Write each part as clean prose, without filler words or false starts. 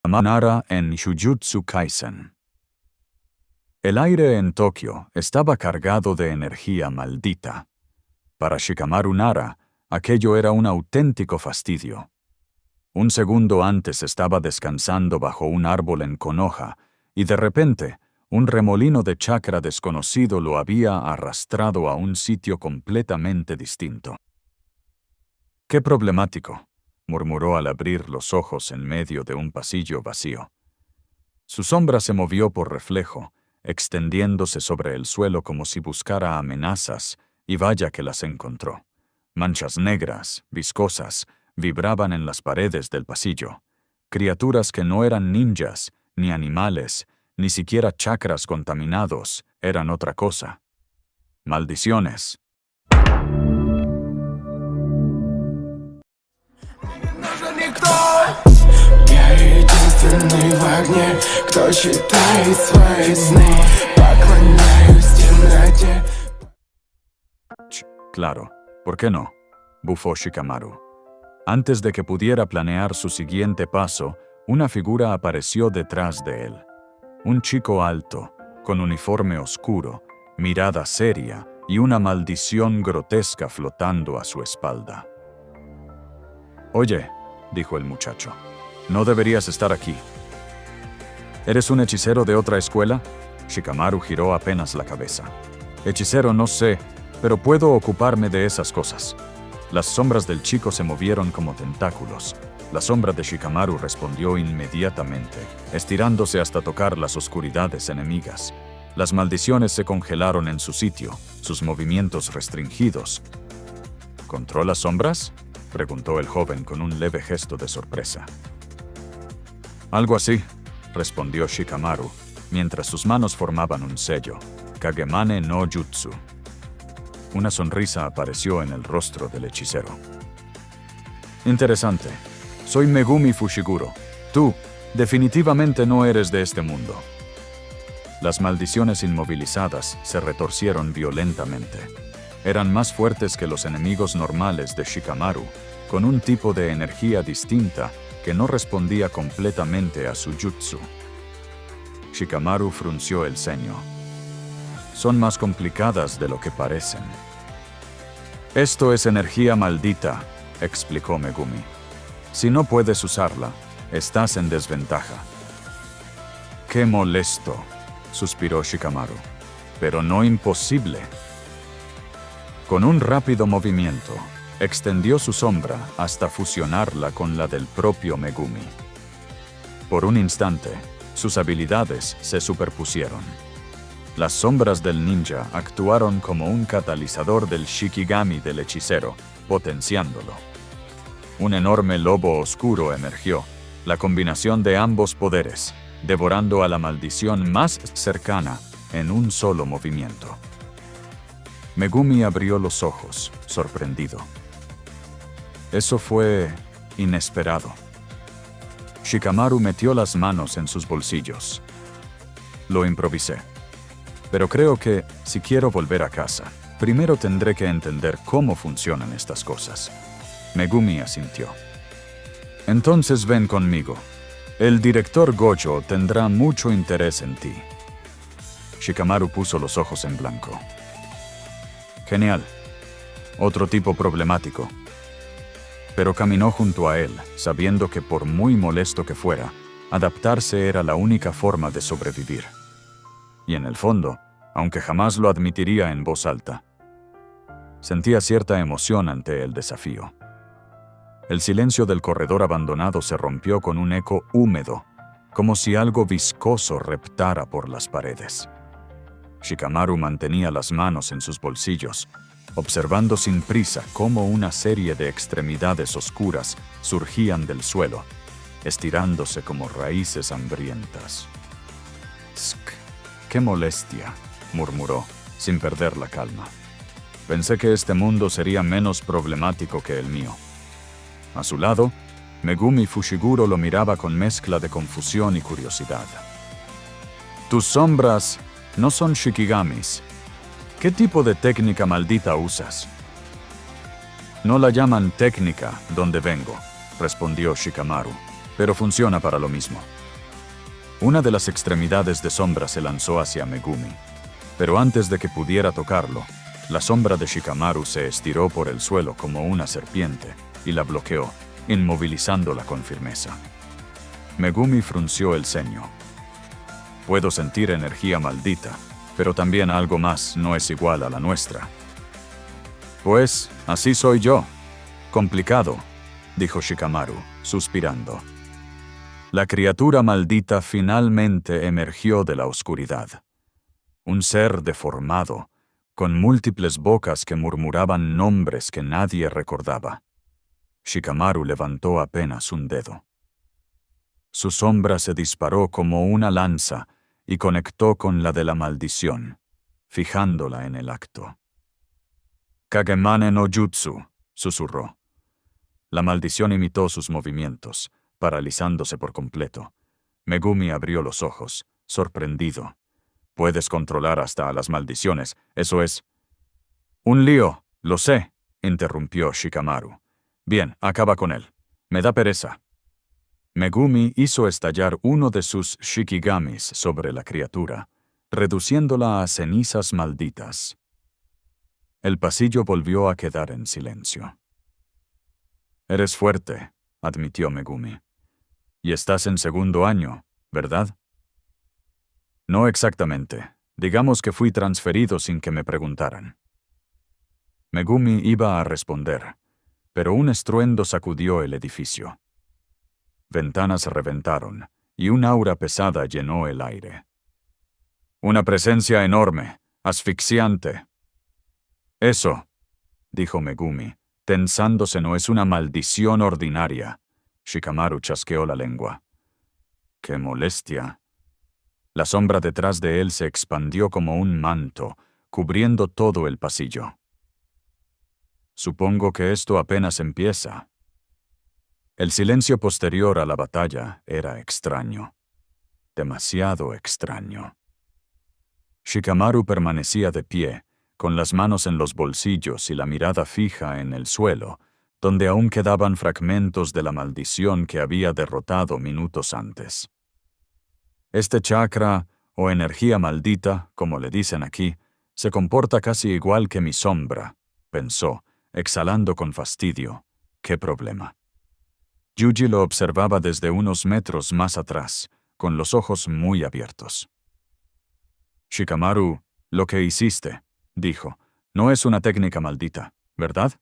Nara en Jujutsu Kaisen. El aire en Tokio estaba cargado de energía maldita. Para Shikamaru Nara, aquello era un auténtico fastidio. Un segundo antes estaba descansando bajo un árbol en Konoha, y de repente, un remolino de chakra desconocido lo había arrastrado a un sitio completamente distinto. «Qué problemático», murmuró al abrir los ojos en medio de un pasillo vacío. Su sombra se movió por reflejo, extendiéndose sobre el suelo como si buscara amenazas, y vaya que las encontró. Manchas negras, viscosas, vibraban en las paredes del pasillo. Criaturas que no eran ninjas, ni animales, ni siquiera chakras contaminados, eran otra cosa. Maldiciones. Я единственный в огне, кто считает свои сны. Поклоняюсь темноте. Claro, ¿por qué no?, bufó Shikamaru. Antes de que pudiera planear su siguiente paso, una figura apareció detrás de él. Un chico alto, con uniforme oscuro, mirada seria y una maldición grotesca flotando a su espalda. «Oye», dijo el muchacho, «no deberías estar aquí». «¿Eres un hechicero de otra escuela?». Shikamaru giró apenas la cabeza. «Hechicero no sé, pero puedo ocuparme de esas cosas». Las sombras del chico se movieron como tentáculos. La sombra de Shikamaru respondió inmediatamente, estirándose hasta tocar las oscuridades enemigas. Las maldiciones se congelaron en su sitio, sus movimientos restringidos. ¿Controla sombras?, preguntó el joven con un leve gesto de sorpresa. «Algo así», respondió Shikamaru, mientras sus manos formaban un sello, Kagemane no Jutsu. Una sonrisa apareció en el rostro del hechicero. «Interesante. Soy Megumi Fushiguro. Tú, definitivamente no eres de este mundo». Las maldiciones inmovilizadas se retorcieron violentamente. Eran más fuertes que los enemigos normales de Shikamaru, con un tipo de energía distinta que no respondía completamente a su jutsu. Shikamaru frunció el ceño. «Son más complicadas de lo que parecen». «Esto es energía maldita», explicó Megumi. «Si no puedes usarla, estás en desventaja». «Qué molesto», suspiró Shikamaru. «Pero no imposible». Con un rápido movimiento, extendió su sombra hasta fusionarla con la del propio Megumi. Por un instante, sus habilidades se superpusieron. Las sombras del ninja actuaron como un catalizador del Shikigami del hechicero, potenciándolo. Un enorme lobo oscuro emergió, la combinación de ambos poderes, devorando a la maldición más cercana en un solo movimiento. Megumi abrió los ojos, sorprendido. Eso fue inesperado. Shikamaru metió las manos en sus bolsillos. «Lo improvisé. Pero creo que, si quiero volver a casa, primero tendré que entender cómo funcionan estas cosas». Megumi asintió. «Entonces ven conmigo. El director Gojo tendrá mucho interés en ti». Shikamaru puso los ojos en blanco. «Genial. Otro tipo problemático». Pero caminó junto a él, sabiendo que por muy molesto que fuera, adaptarse era la única forma de sobrevivir. Y en el fondo, aunque jamás lo admitiría en voz alta, sentía cierta emoción ante el desafío. El silencio del corredor abandonado se rompió con un eco húmedo, como si algo viscoso reptara por las paredes. Shikamaru mantenía las manos en sus bolsillos, observando sin prisa cómo una serie de extremidades oscuras surgían del suelo, estirándose como raíces hambrientas. «Tsk, qué molestia», murmuró, sin perder la calma. «Pensé que este mundo sería menos problemático que el mío». A su lado, Megumi Fushiguro lo miraba con mezcla de confusión y curiosidad. «Tus sombras no son shikigamis. ¿Qué tipo de técnica maldita usas?» «No la llaman técnica donde vengo», respondió Shikamaru. pero funciona para lo mismo. Una de las extremidades de sombra se lanzó hacia Megumi, pero antes de que pudiera tocarlo, la sombra de Shikamaru se estiró por el suelo como una serpiente y la bloqueó, inmovilizándola con firmeza. Megumi frunció el ceño. Puedo sentir energía maldita, pero también algo más no es igual a la nuestra. Pues, así soy yo. Complicado, dijo Shikamaru, suspirando. La criatura maldita finalmente emergió de la oscuridad. Un ser deformado, con múltiples bocas que murmuraban nombres que nadie recordaba. Shikamaru levantó apenas un dedo. Su sombra se disparó como una lanza y conectó con la de la maldición, fijándola en el acto. Kagemane no Jutsu, susurró. La maldición imitó sus movimientos, paralizándose por completo. Megumi abrió los ojos, sorprendido. Puedes controlar hasta a las maldiciones, eso es... Un lío, lo sé, interrumpió Shikamaru. Bien, acaba con él. Me da pereza. Megumi hizo estallar uno de sus shikigamis sobre la criatura, reduciéndola a cenizas malditas. El pasillo volvió a quedar en silencio. Eres fuerte, admitió Megumi. Y estás en segundo año, ¿verdad? No exactamente. Digamos que fui transferido sin que me preguntaran. Megumi iba a responder, pero un estruendo sacudió el edificio. Ventanas reventaron, y un aura pesada llenó el aire. Una presencia enorme, asfixiante. Eso, dijo Megumi, tensándose, no es una maldición ordinaria. Shikamaru chasqueó la lengua. ¡Qué molestia! La sombra detrás de él se expandió como un manto, cubriendo todo el pasillo. Supongo que esto apenas empieza. El silencio posterior a la batalla era extraño. Demasiado extraño. Shikamaru permanecía de pie, con las manos en los bolsillos y la mirada fija en el suelo, donde aún quedaban fragmentos de la maldición que había derrotado minutos antes. Este chakra, o energía maldita, como le dicen aquí, se comporta casi igual que mi sombra, pensó, exhalando con fastidio. ¿Qué problema? Yuji lo observaba desde unos metros más atrás, con los ojos muy abiertos. Shikamaru, lo que hiciste, dijo, no es una técnica maldita, ¿verdad?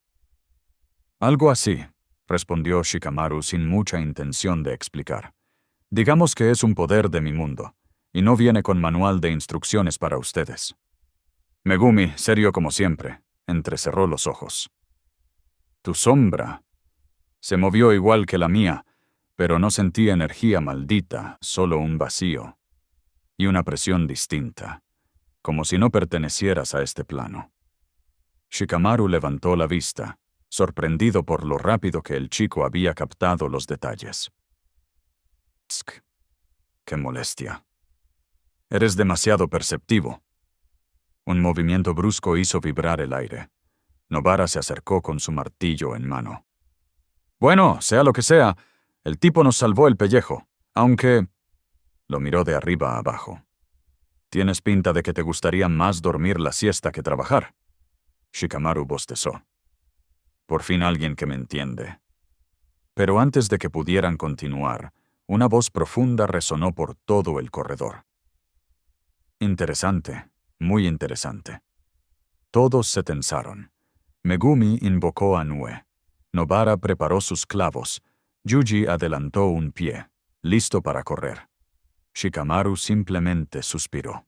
Algo así, respondió Shikamaru sin mucha intención de explicar. Digamos que es un poder de mi mundo, y no viene con manual de instrucciones para ustedes. Megumi, serio como siempre, entrecerró los ojos. Tu sombra se movió igual que la mía, pero no sentí energía maldita, solo un vacío. Y una presión distinta, como si no pertenecieras a este plano. Shikamaru levantó la vista, sorprendido por lo rápido que el chico había captado los detalles. Tsk, qué molestia. Eres demasiado perceptivo. Un movimiento brusco hizo vibrar el aire. Nobara se acercó con su martillo en mano. Bueno, sea lo que sea, el tipo nos salvó el pellejo, aunque... Lo miró de arriba a abajo. Tienes pinta de que te gustaría más dormir la siesta que trabajar. Shikamaru bostezó. Por fin alguien que me entiende. Pero antes de que pudieran continuar, una voz profunda resonó por todo el corredor. Interesante, muy interesante. Todos se tensaron. Megumi invocó a Nue. Nobara preparó sus clavos. Yuji adelantó un pie, listo para correr. Shikamaru simplemente suspiró.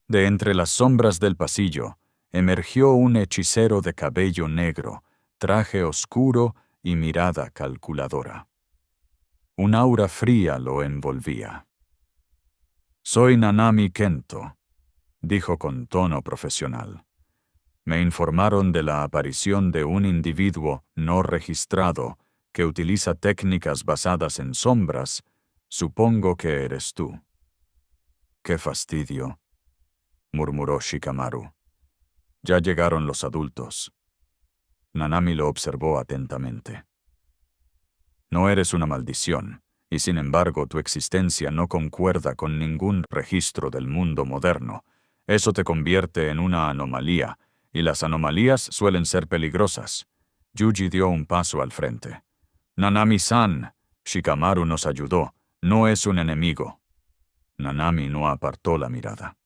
De entre las sombras del pasillo, emergió un hechicero de cabello negro, traje oscuro y mirada calculadora. Un aura fría lo envolvía. «Soy Nanami Kento», dijo con tono profesional. «Me informaron de la aparición de un individuo no registrado que utiliza técnicas basadas en sombras. Supongo que eres tú». «Qué fastidio», murmuró Shikamaru. «Ya llegaron los adultos». Nanami lo observó atentamente. No eres una maldición, y sin embargo tu existencia no concuerda con ningún registro del mundo moderno. Eso te convierte en una anomalía, y las anomalías suelen ser peligrosas. Yuji dio un paso al frente. Nanami-san, Shikamaru nos ayudó, no es un enemigo. Nanami no apartó la mirada.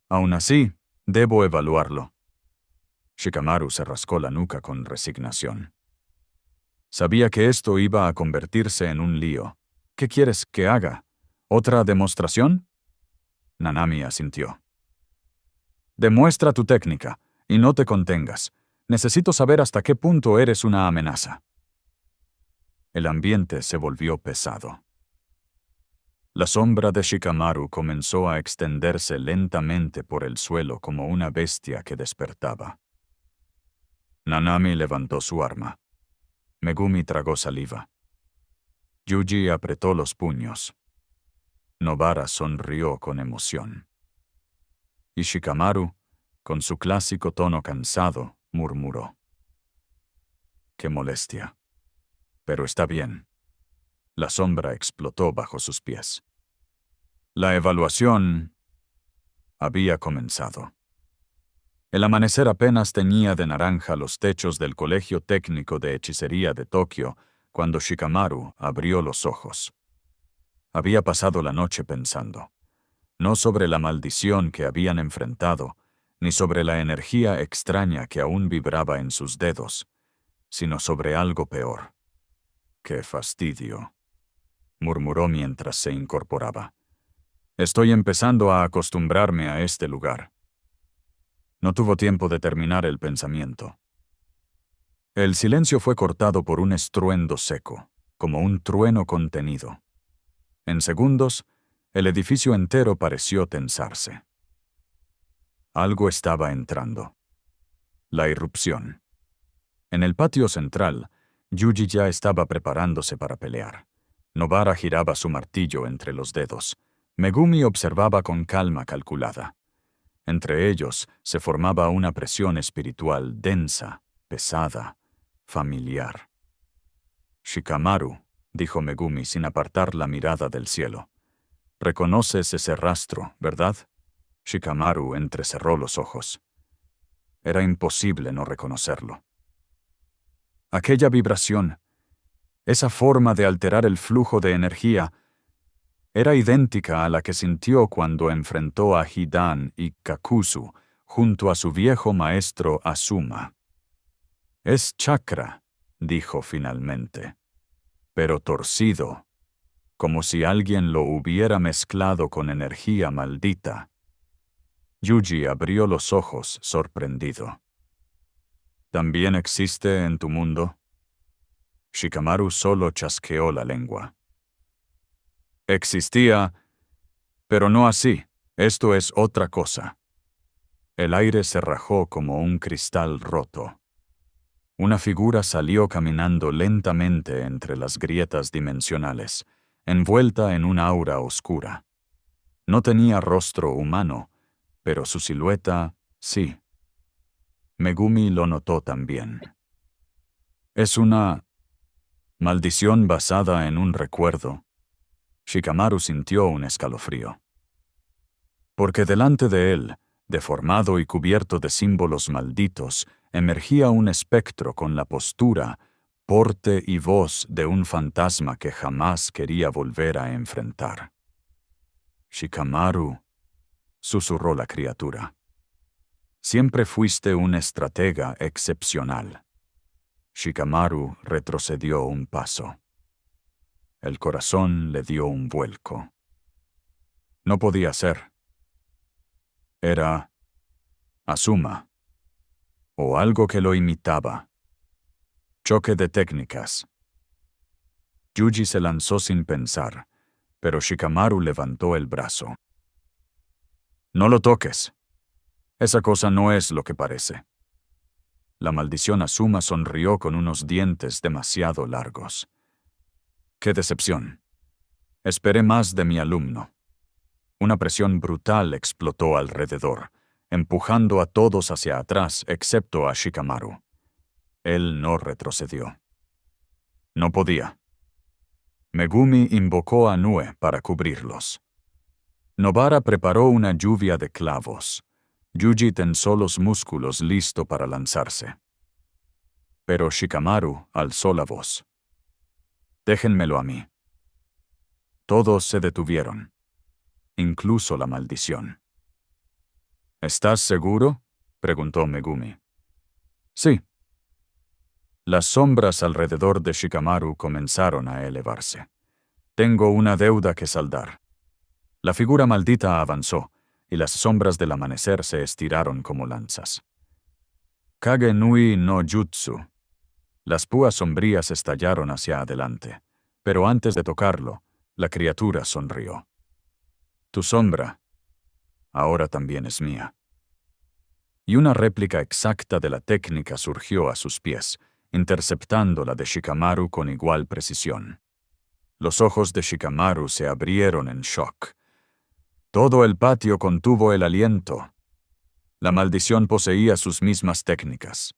Aún así, debo evaluarlo. Shikamaru se rascó la nuca con resignación. Sabía que esto iba a convertirse en un lío. ¿Qué quieres que haga? ¿Otra demostración? Nanami asintió. Demuestra tu técnica, y no te contengas. Necesito saber hasta qué punto eres una amenaza. El ambiente se volvió pesado. La sombra de Shikamaru comenzó a extenderse lentamente por el suelo como una bestia que despertaba. Nanami levantó su arma. Megumi tragó saliva. Yuji apretó los puños. Nobara sonrió con emoción. Y Shikamaru, con su clásico tono cansado, murmuró. ¡Qué molestia! Pero está bien. La sombra explotó bajo sus pies. La evaluación había comenzado. El amanecer apenas teñía de naranja los techos del Colegio Técnico de Hechicería de Tokio cuando Shikamaru abrió los ojos. Había pasado la noche pensando, no sobre la maldición que habían enfrentado, ni sobre la energía extraña que aún vibraba en sus dedos, sino sobre algo peor. ¡Qué fastidio!, murmuró mientras se incorporaba. Estoy empezando a acostumbrarme a este lugar. No tuvo tiempo de terminar el pensamiento. El silencio fue cortado por un estruendo seco, como un trueno contenido. En segundos, el edificio entero pareció tensarse. Algo estaba entrando. La irrupción. En el patio central, Yuji ya estaba preparándose para pelear. Nobara giraba su martillo entre los dedos. Megumi observaba con calma calculada. Entre ellos se formaba una presión espiritual densa, pesada, familiar. Shikamaru, dijo Megumi sin apartar la mirada del cielo. Reconoces ese rastro, ¿verdad? Shikamaru entrecerró los ojos. Era imposible no reconocerlo. Aquella vibración, esa forma de alterar el flujo de energía, era idéntica a la que sintió cuando enfrentó a Hidan y Kakuzu junto a su viejo maestro Azuma. Es chakra, dijo finalmente, pero torcido, como si alguien lo hubiera mezclado con energía maldita. Yuji abrió los ojos sorprendido. ¿También existe en tu mundo? Shikamaru solo chasqueó la lengua. Existía, pero no así. Esto es otra cosa. El aire se rajó como un cristal roto. Una figura salió caminando lentamente entre las grietas dimensionales, envuelta en un aura oscura. No tenía rostro humano, pero su silueta, sí. Megumi lo notó también. Es una maldición basada en un recuerdo. Shikamaru sintió un escalofrío. Porque delante de él, deformado y cubierto de símbolos malditos, emergía un espectro con la postura, porte y voz de un fantasma que jamás quería volver a enfrentar. Shikamaru, susurró la criatura. Siempre fuiste un estratega excepcional. Shikamaru retrocedió un paso. El corazón le dio un vuelco. No podía ser. Era Azuma, o algo que lo imitaba. Choque de técnicas. Yuji se lanzó sin pensar, pero Shikamaru levantó el brazo. No lo toques. Esa cosa no es lo que parece. La maldición Azuma sonrió con unos dientes demasiado largos. ¡Qué decepción! Esperé más de mi alumno. Una presión brutal explotó alrededor, empujando a todos hacia atrás excepto a Shikamaru. Él no retrocedió. No podía. Megumi invocó a Nue para cubrirlos. Nobara preparó una lluvia de clavos. Yuji tensó los músculos listo para lanzarse. Pero Shikamaru alzó la voz. «Déjenmelo a mí». Todos se detuvieron. Incluso la maldición. «¿Estás seguro?», preguntó Megumi. «Sí». Las sombras alrededor de Shikamaru comenzaron a elevarse. «Tengo una deuda que saldar». La figura maldita avanzó, y las sombras del amanecer se estiraron como lanzas. Kage Nui no Jutsu. Las púas sombrías estallaron hacia adelante, pero antes de tocarlo, la criatura sonrió. «Tu sombra ahora también es mía». Y una réplica exacta de la técnica surgió a sus pies, interceptando la de Shikamaru con igual precisión. Los ojos de Shikamaru se abrieron en shock. Todo el patio contuvo el aliento. La maldición poseía sus mismas técnicas.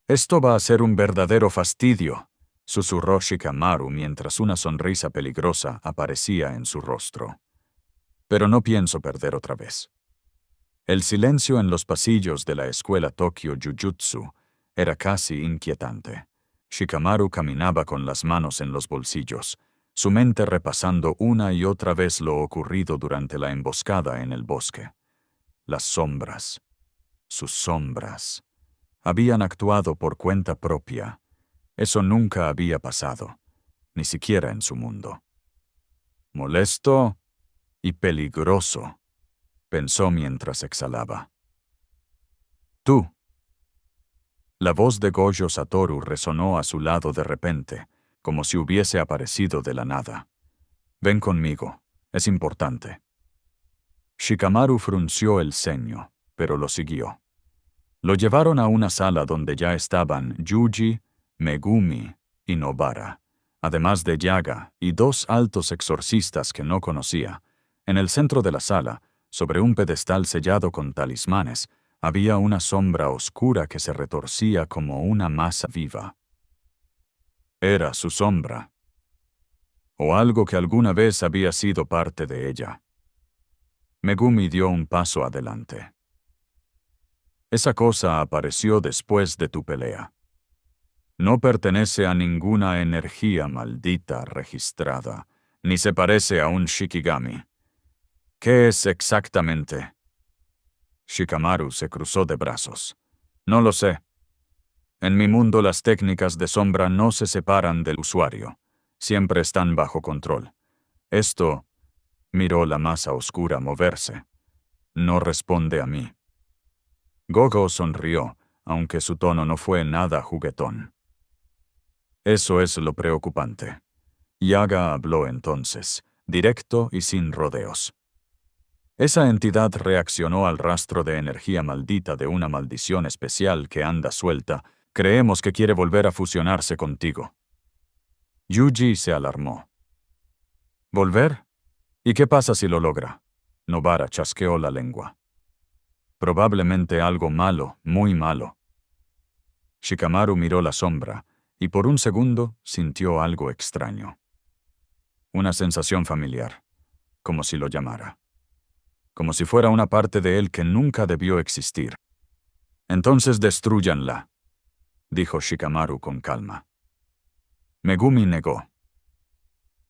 «Esto va a ser un verdadero fastidio», susurró Shikamaru mientras una sonrisa peligrosa aparecía en su rostro. «Pero no pienso perder otra vez». El silencio en los pasillos de la escuela Tokyo Jujutsu era casi inquietante. Shikamaru caminaba con las manos en los bolsillos, su mente repasando una y otra vez lo ocurrido durante la emboscada en el bosque. Las sombras, sus sombras, habían actuado por cuenta propia. Eso nunca había pasado, ni siquiera en su mundo. «Molesto y peligroso», pensó mientras exhalaba. «Tú». La voz de Gojo Satoru resonó a su lado de repente, como si hubiese aparecido de la nada. «Ven conmigo, es importante». Shikamaru frunció el ceño, pero lo siguió. Lo llevaron a una sala donde ya estaban Yuji, Megumi y Nobara, además de Yaga y dos altos exorcistas que no conocía. En el centro de la sala, sobre un pedestal sellado con talismanes, había una sombra oscura que se retorcía como una masa viva. Era su sombra, o algo que alguna vez había sido parte de ella. Megumi dio un paso adelante. «Esa cosa apareció después de tu pelea. No pertenece a ninguna energía maldita registrada, ni se parece a un Shikigami. ¿Qué es exactamente?» Shikamaru se cruzó de brazos. «No lo sé. En mi mundo las técnicas de sombra no se separan del usuario. Siempre están bajo control. Esto», miró la masa oscura moverse, «no responde a mí». Gogo sonrió, aunque su tono no fue nada juguetón. «Eso es lo preocupante». Yaga habló entonces, directo y sin rodeos. «Esa entidad reaccionó al rastro de energía maldita de una maldición especial que anda suelta. Creemos que quiere volver a fusionarse contigo». Yuji se alarmó. «¿Volver? ¿Y qué pasa si lo logra?» Nobara chasqueó la lengua. «Probablemente algo malo, muy malo». Shikamaru miró la sombra, y por un segundo sintió algo extraño. Una sensación familiar, como si lo llamara. Como si fuera una parte de él que nunca debió existir. «Entonces destrúyanla», dijo Shikamaru con calma. Megumi negó.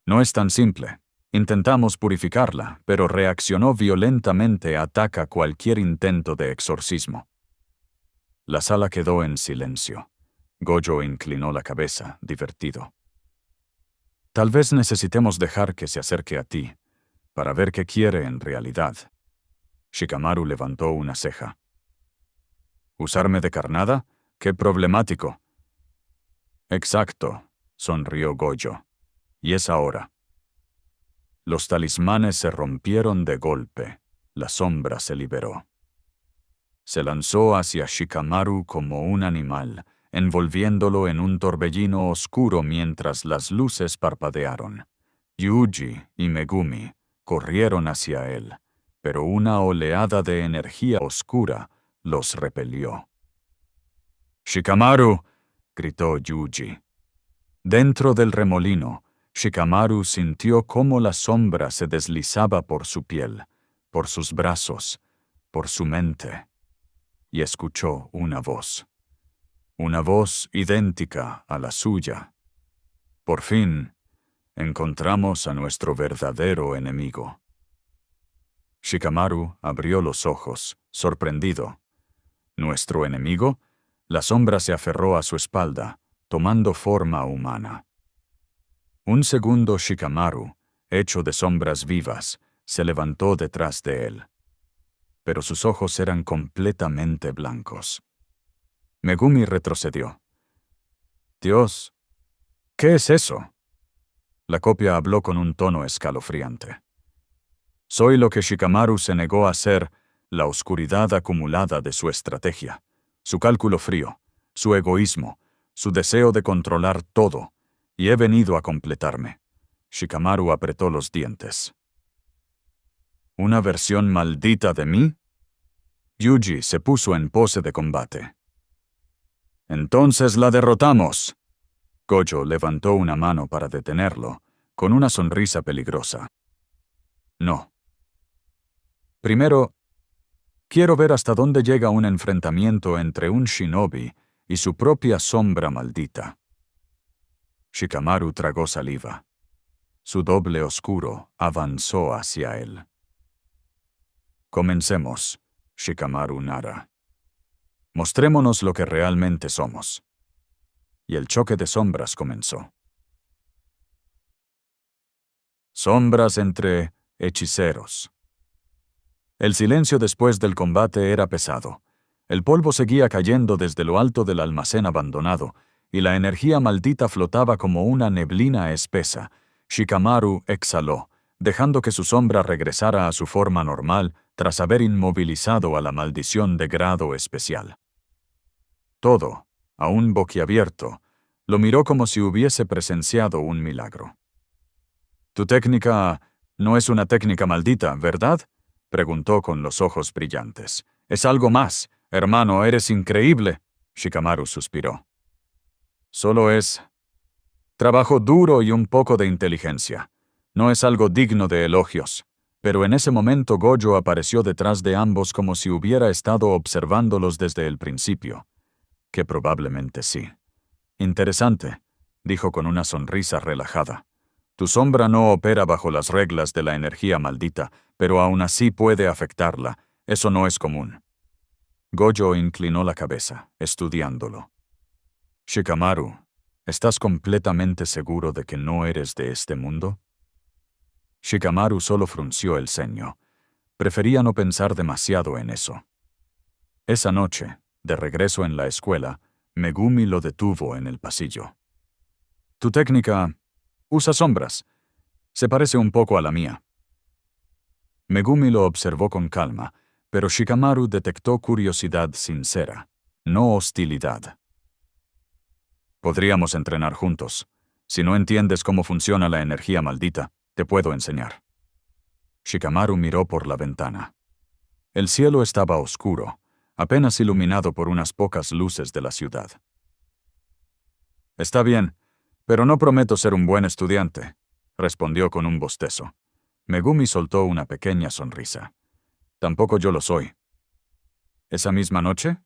«No es tan simple. Intentamos purificarla, pero reaccionó violentamente, ataca cualquier intento de exorcismo». La sala quedó en silencio. Gojo inclinó la cabeza, divertido. «Tal vez necesitemos dejar que se acerque a ti, para ver qué quiere en realidad». Shikamaru levantó una ceja. «¿Usarme de carnada? ¡Qué problemático!» «Exacto», sonrió Gojo. «Y es ahora». Los talismanes se rompieron de golpe. La sombra se liberó. Se lanzó hacia Shikamaru como un animal, envolviéndolo en un torbellino oscuro mientras las luces parpadearon. Yuji y Megumi corrieron hacia él, pero una oleada de energía oscura los repelió. «¡Shikamaru!», gritó Yuji. Dentro del remolino, Shikamaru sintió cómo la sombra se deslizaba por su piel, por sus brazos, por su mente, y escuchó una voz idéntica a la suya. Por fin, encontramos a nuestro verdadero enemigo. Shikamaru abrió los ojos, sorprendido. ¿Nuestro enemigo? La sombra se aferró a su espalda, tomando forma humana. Un segundo Shikamaru, hecho de sombras vivas, se levantó detrás de él. Pero sus ojos eran completamente blancos. Megumi retrocedió. «Dios, ¿qué es eso?» La copia habló con un tono escalofriante. «Soy lo que Shikamaru se negó a ser, la oscuridad acumulada de su estrategia, su cálculo frío, su egoísmo, su deseo de controlar todo, y he venido a completarme». Shikamaru apretó los dientes. ¿Una versión maldita de mí? Yuji se puso en pose de combate. «Entonces la derrotamos». Gojo levantó una mano para detenerlo, con una sonrisa peligrosa. «No. Primero, quiero ver hasta dónde llega un enfrentamiento entre un shinobi y su propia sombra maldita». Shikamaru tragó saliva. Su doble oscuro avanzó hacia él. «Comencemos, Shikamaru Nara. Mostrémonos lo que realmente somos». Y el choque de sombras comenzó. Sombras entre hechiceros. El silencio después del combate era pesado. El polvo seguía cayendo desde lo alto del almacén abandonado, y la energía maldita flotaba como una neblina espesa. Shikamaru exhaló, dejando que su sombra regresara a su forma normal tras haber inmovilizado a la maldición de grado especial. Todo, aún boquiabierto, lo miró como si hubiese presenciado un milagro. «Tu técnica no es una técnica maldita, ¿verdad?», preguntó con los ojos brillantes. «Es algo más. Hermano, eres increíble». Shikamaru suspiró. «Solo es trabajo duro y un poco de inteligencia. No es algo digno de elogios». Pero en ese momento Gojo apareció detrás de ambos como si hubiera estado observándolos desde el principio. Que probablemente sí. «Interesante», dijo con una sonrisa relajada. «Tu sombra no opera bajo las reglas de la energía maldita, pero aún así puede afectarla. Eso no es común». Gojo inclinó la cabeza, estudiándolo. «Shikamaru, ¿estás completamente seguro de que no eres de este mundo?» Shikamaru solo frunció el ceño. Prefería no pensar demasiado en eso. Esa noche, de regreso en la escuela, Megumi lo detuvo en el pasillo. «Tu técnica usa sombras. Se parece un poco a la mía». Megumi lo observó con calma, pero Shikamaru detectó curiosidad sincera, no hostilidad. «Podríamos entrenar juntos. Si no entiendes cómo funciona la energía maldita, te puedo enseñar». Shikamaru miró por la ventana. El cielo estaba oscuro, apenas iluminado por unas pocas luces de la ciudad. «Está bien, pero no prometo ser un buen estudiante», respondió con un bostezo. Megumi soltó una pequeña sonrisa. «Tampoco yo lo soy». ¿Esa misma noche?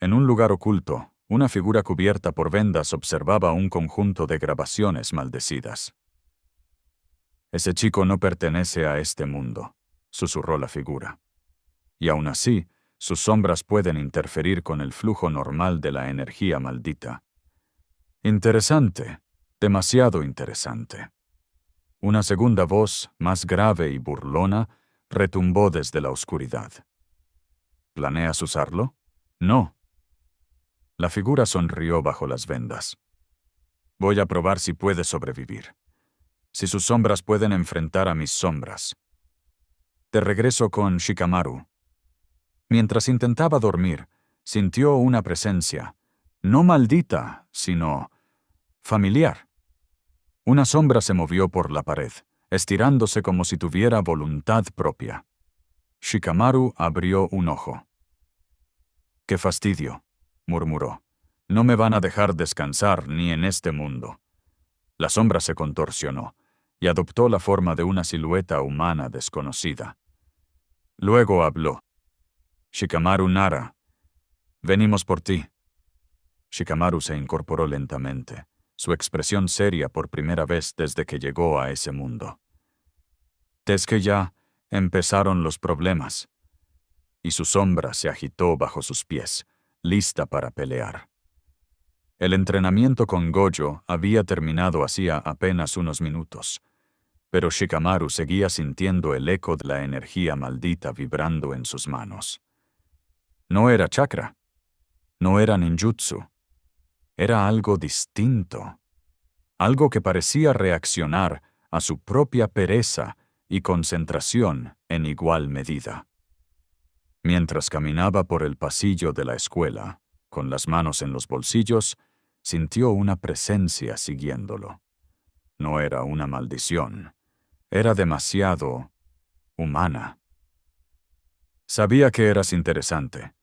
En un lugar oculto, una figura cubierta por vendas observaba un conjunto de grabaciones maldecidas. «Ese chico no pertenece a este mundo», susurró la figura. «Y aún así, sus sombras pueden interferir con el flujo normal de la energía maldita». «Interesante, demasiado interesante». Una segunda voz, más grave y burlona, retumbó desde la oscuridad. «¿Planeas usarlo?» «No». La figura sonrió bajo las vendas. «Voy a probar si puede sobrevivir. Si sus sombras pueden enfrentar a mis sombras». De regreso con Shikamaru. Mientras intentaba dormir, sintió una presencia, no maldita, sino familiar. Una sombra se movió por la pared, estirándose como si tuviera voluntad propia. Shikamaru abrió un ojo. «Qué fastidio», murmuró. No me van a dejar descansar ni en este mundo. La sombra se contorsionó y adoptó la forma de una silueta humana desconocida. Luego habló. Shikamaru Nara, venimos por ti. Shikamaru se incorporó lentamente, su expresión seria por primera vez desde que llegó a ese mundo. Es que ya empezaron los problemas, y su sombra se agitó bajo sus pies, lista para pelear. El entrenamiento con Gojo había terminado hacía apenas unos minutos, pero Shikamaru seguía sintiendo el eco de la energía maldita vibrando en sus manos. No era chakra, no era ninjutsu, era algo distinto, algo que parecía reaccionar a su propia pereza y concentración en igual medida. Mientras caminaba por el pasillo de la escuela, con las manos en los bolsillos, sintió una presencia siguiéndolo. No era una maldición, era demasiado humana. Sabía que eras interesante,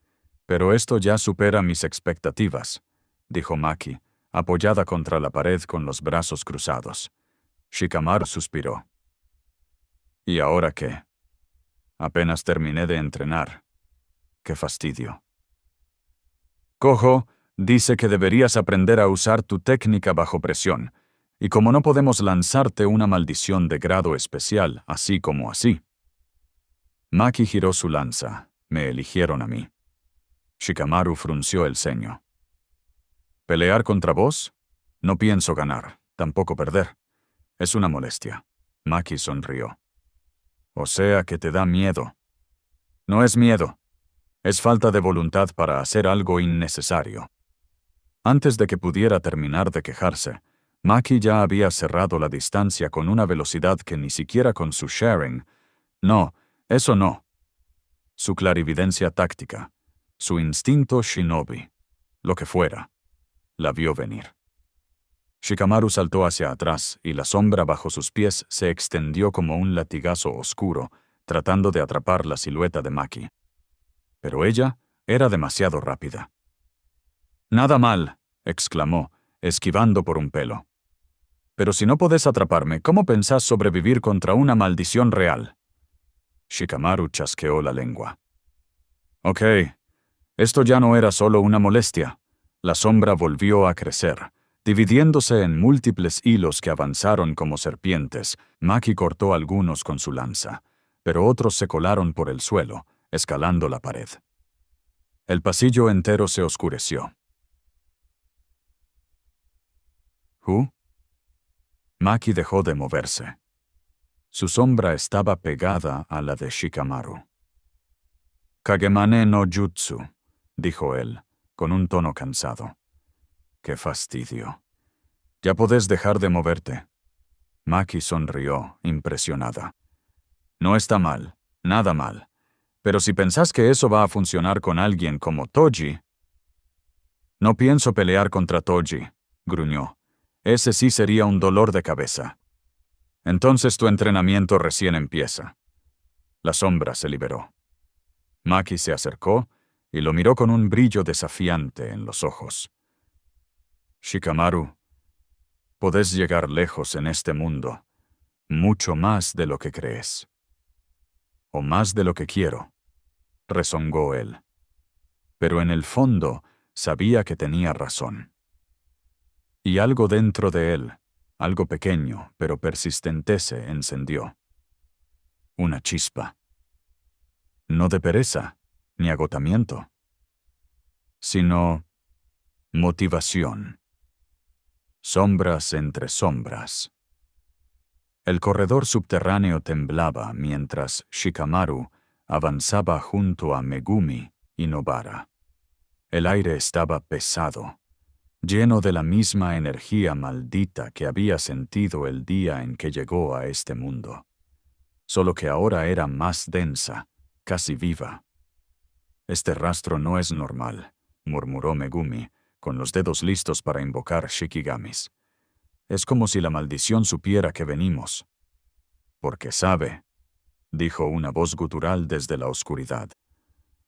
pero esto ya supera mis expectativas, dijo Maki, apoyada contra la pared con los brazos cruzados. Shikamaru suspiró. ¿Y ahora qué? Apenas terminé de entrenar. ¡Qué fastidio! Gojo dice que deberías aprender a usar tu técnica bajo presión, y como no podemos lanzarte una maldición de grado especial, así como así. Maki giró su lanza. Me eligieron a mí. Shikamaru frunció el ceño. ¿Pelear contra vos? No pienso ganar, tampoco perder. Es una molestia. Maki sonrió. O sea que te da miedo. No es miedo. Es falta de voluntad para hacer algo innecesario. Antes de que pudiera terminar de quejarse, Maki ya había cerrado la distancia con una velocidad que ni siquiera con su sharing. No, eso no. Su clarividencia táctica, su instinto shinobi, lo que fuera, la vio venir. Shikamaru saltó hacia atrás y la sombra bajo sus pies se extendió como un latigazo oscuro, tratando de atrapar la silueta de Maki. Pero ella era demasiado rápida. «Nada mal», exclamó, esquivando por un pelo. «Pero si no podés atraparme, ¿cómo pensás sobrevivir contra una maldición real?» Shikamaru chasqueó la lengua. «Ok, esto ya no era solo una molestia. La sombra volvió a crecer, dividiéndose en múltiples hilos que avanzaron como serpientes. Maki cortó algunos con su lanza, pero otros se colaron por el suelo, escalando la pared. El pasillo entero se oscureció. Maki dejó de moverse. Su sombra estaba pegada a la de Shikamaru. «Kagemane no jutsu», dijo él, con un tono cansado. «Qué fastidio. Ya podés dejar de moverte». Maki sonrió, impresionada. «No está mal, nada mal. Pero si pensás que eso va a funcionar con alguien como Toji...» «No pienso pelear contra Toji», gruñó. «Ese sí sería un dolor de cabeza». «Entonces tu entrenamiento recién empieza». La sombra se liberó. Maki se acercó y lo miró con un brillo desafiante en los ojos. «Shikamaru, podés llegar lejos en este mundo, mucho más de lo que crees». «O más de lo que quiero», rezongó él. Pero en el fondo sabía que tenía razón. Y algo dentro de él, algo pequeño pero persistente, se encendió. Una chispa. No de pereza, ni agotamiento, sino motivación. Sombras entre sombras. El corredor subterráneo temblaba mientras Shikamaru avanzaba junto a Megumi y Nobara. El aire estaba pesado, lleno de la misma energía maldita que había sentido el día en que llegó a este mundo, solo que ahora era más densa, casi viva. «Este rastro no es normal», murmuró Megumi, con los dedos listos para invocar Shikigamis. «Es como si la maldición supiera que venimos». «Porque sabe», dijo una voz gutural desde la oscuridad.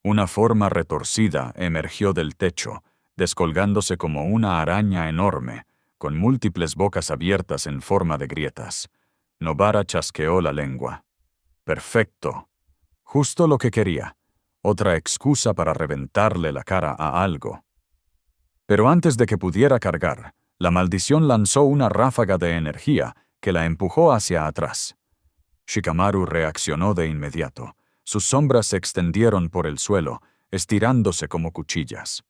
Una forma retorcida emergió del techo, descolgándose como una araña enorme, con múltiples bocas abiertas en forma de grietas. Nobara chasqueó la lengua. Perfecto. Justo lo que quería. Otra excusa para reventarle la cara a algo. Pero antes de que pudiera cargar, la maldición lanzó una ráfaga de energía que la empujó hacia atrás. Shikamaru reaccionó de inmediato. Sus sombras se extendieron por el suelo, estirándose como cuchillas.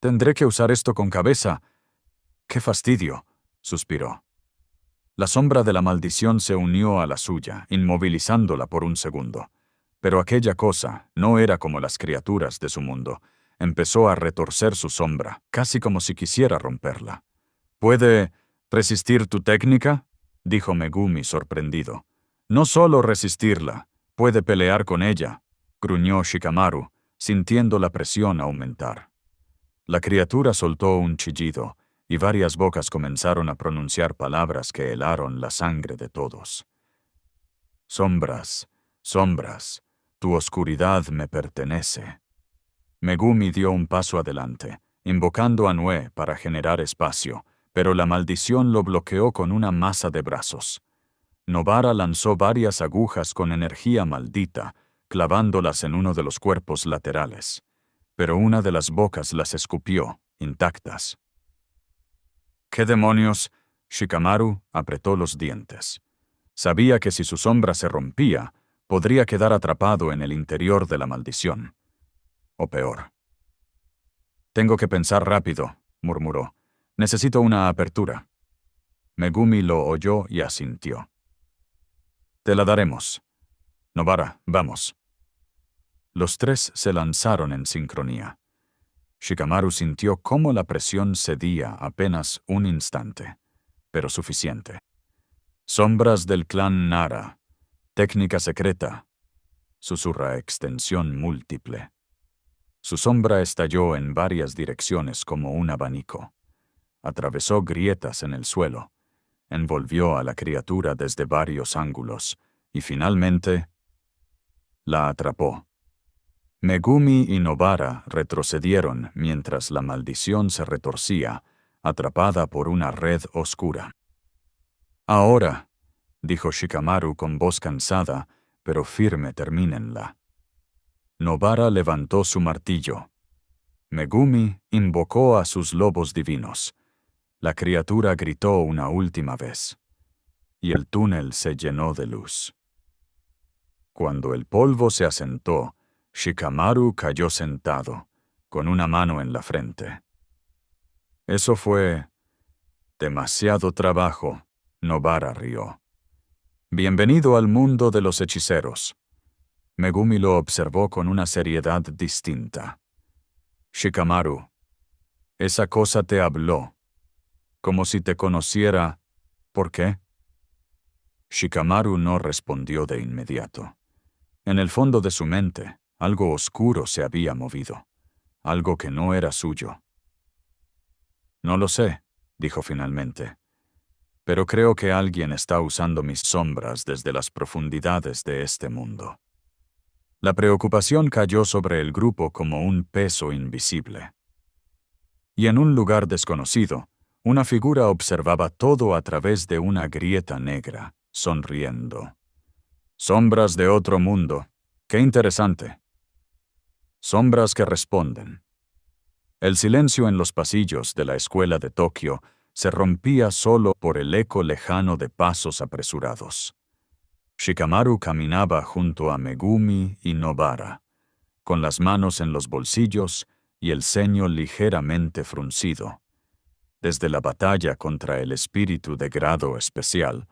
«Tendré que usar esto con cabeza. ¡Qué fastidio!», suspiró. La sombra de la maldición se unió a la suya, inmovilizándola por un segundo. Pero aquella cosa no era como las criaturas de su mundo. Empezó a retorcer su sombra, casi como si quisiera romperla. «¿Puede resistir tu técnica?», dijo Megumi sorprendido. «No solo resistirla, puede pelear con ella», gruñó Shikamaru, sintiendo la presión aumentar. La criatura soltó un chillido, y varias bocas comenzaron a pronunciar palabras que helaron la sangre de todos. «Sombras, sombras, tu oscuridad me pertenece». Megumi dio un paso adelante, invocando a Nue para generar espacio, pero la maldición lo bloqueó con una masa de brazos. Nobara lanzó varias agujas con energía maldita, clavándolas en uno de los cuerpos laterales. Pero una de las bocas las escupió, intactas. «¿Qué demonios?», Shikamaru apretó los dientes. Sabía que si su sombra se rompía, podría quedar atrapado en el interior de la maldición. O peor. «Tengo que pensar rápido», murmuró. «Necesito una apertura». Megumi lo oyó y asintió. «Te la daremos. Nobara, vamos». Los tres se lanzaron en sincronía. Shikamaru sintió cómo la presión cedía apenas un instante, pero suficiente. «Sombras del clan Nara. Técnica secreta», susurra extensión múltiple. Su sombra estalló en varias direcciones como un abanico. Atravesó grietas en el suelo, envolvió a la criatura desde varios ángulos y finalmente la atrapó. Megumi y Nobara retrocedieron mientras la maldición se retorcía, atrapada por una red oscura. «Ahora», dijo Shikamaru con voz cansada, pero firme, «termínenla». Nobara levantó su martillo. Megumi invocó a sus lobos divinos. La criatura gritó una última vez, y el túnel se llenó de luz. Cuando el polvo se asentó, Shikamaru cayó sentado, con una mano en la frente. «Eso fue demasiado trabajo», Nobara rió. «Bienvenido al mundo de los hechiceros». Megumi lo observó con una seriedad distinta. «Shikamaru, esa cosa te habló, como si te conociera. ¿Por qué?». Shikamaru no respondió de inmediato. En el fondo de su mente, algo oscuro se había movido, algo que no era suyo. «No lo sé», dijo finalmente, «pero creo que alguien está usando mis sombras desde las profundidades de este mundo». La preocupación cayó sobre el grupo como un peso invisible. Y en un lugar desconocido, una figura observaba todo a través de una grieta negra, sonriendo. «Sombras de otro mundo. ¡Qué interesante!». Sombras que responden. El silencio en los pasillos de la escuela de Tokio se rompía solo por el eco lejano de pasos apresurados. Shikamaru caminaba junto a Megumi y Nobara, con las manos en los bolsillos y el ceño ligeramente fruncido. Desde la batalla contra el espíritu de grado especial,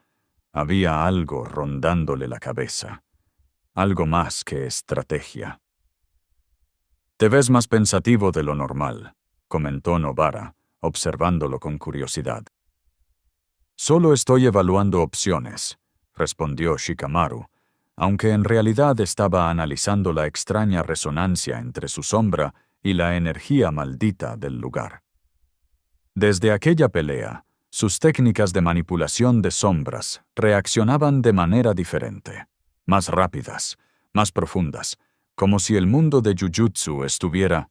había algo rondándole la cabeza, algo más que estrategia. «Te ves más pensativo de lo normal», comentó Nobara, observándolo con curiosidad. «Solo estoy evaluando opciones», respondió Shikamaru, aunque en realidad estaba analizando la extraña resonancia entre su sombra y la energía maldita del lugar. Desde aquella pelea, sus técnicas de manipulación de sombras reaccionaban de manera diferente, más rápidas, más profundas, como si el mundo de Jujutsu estuviera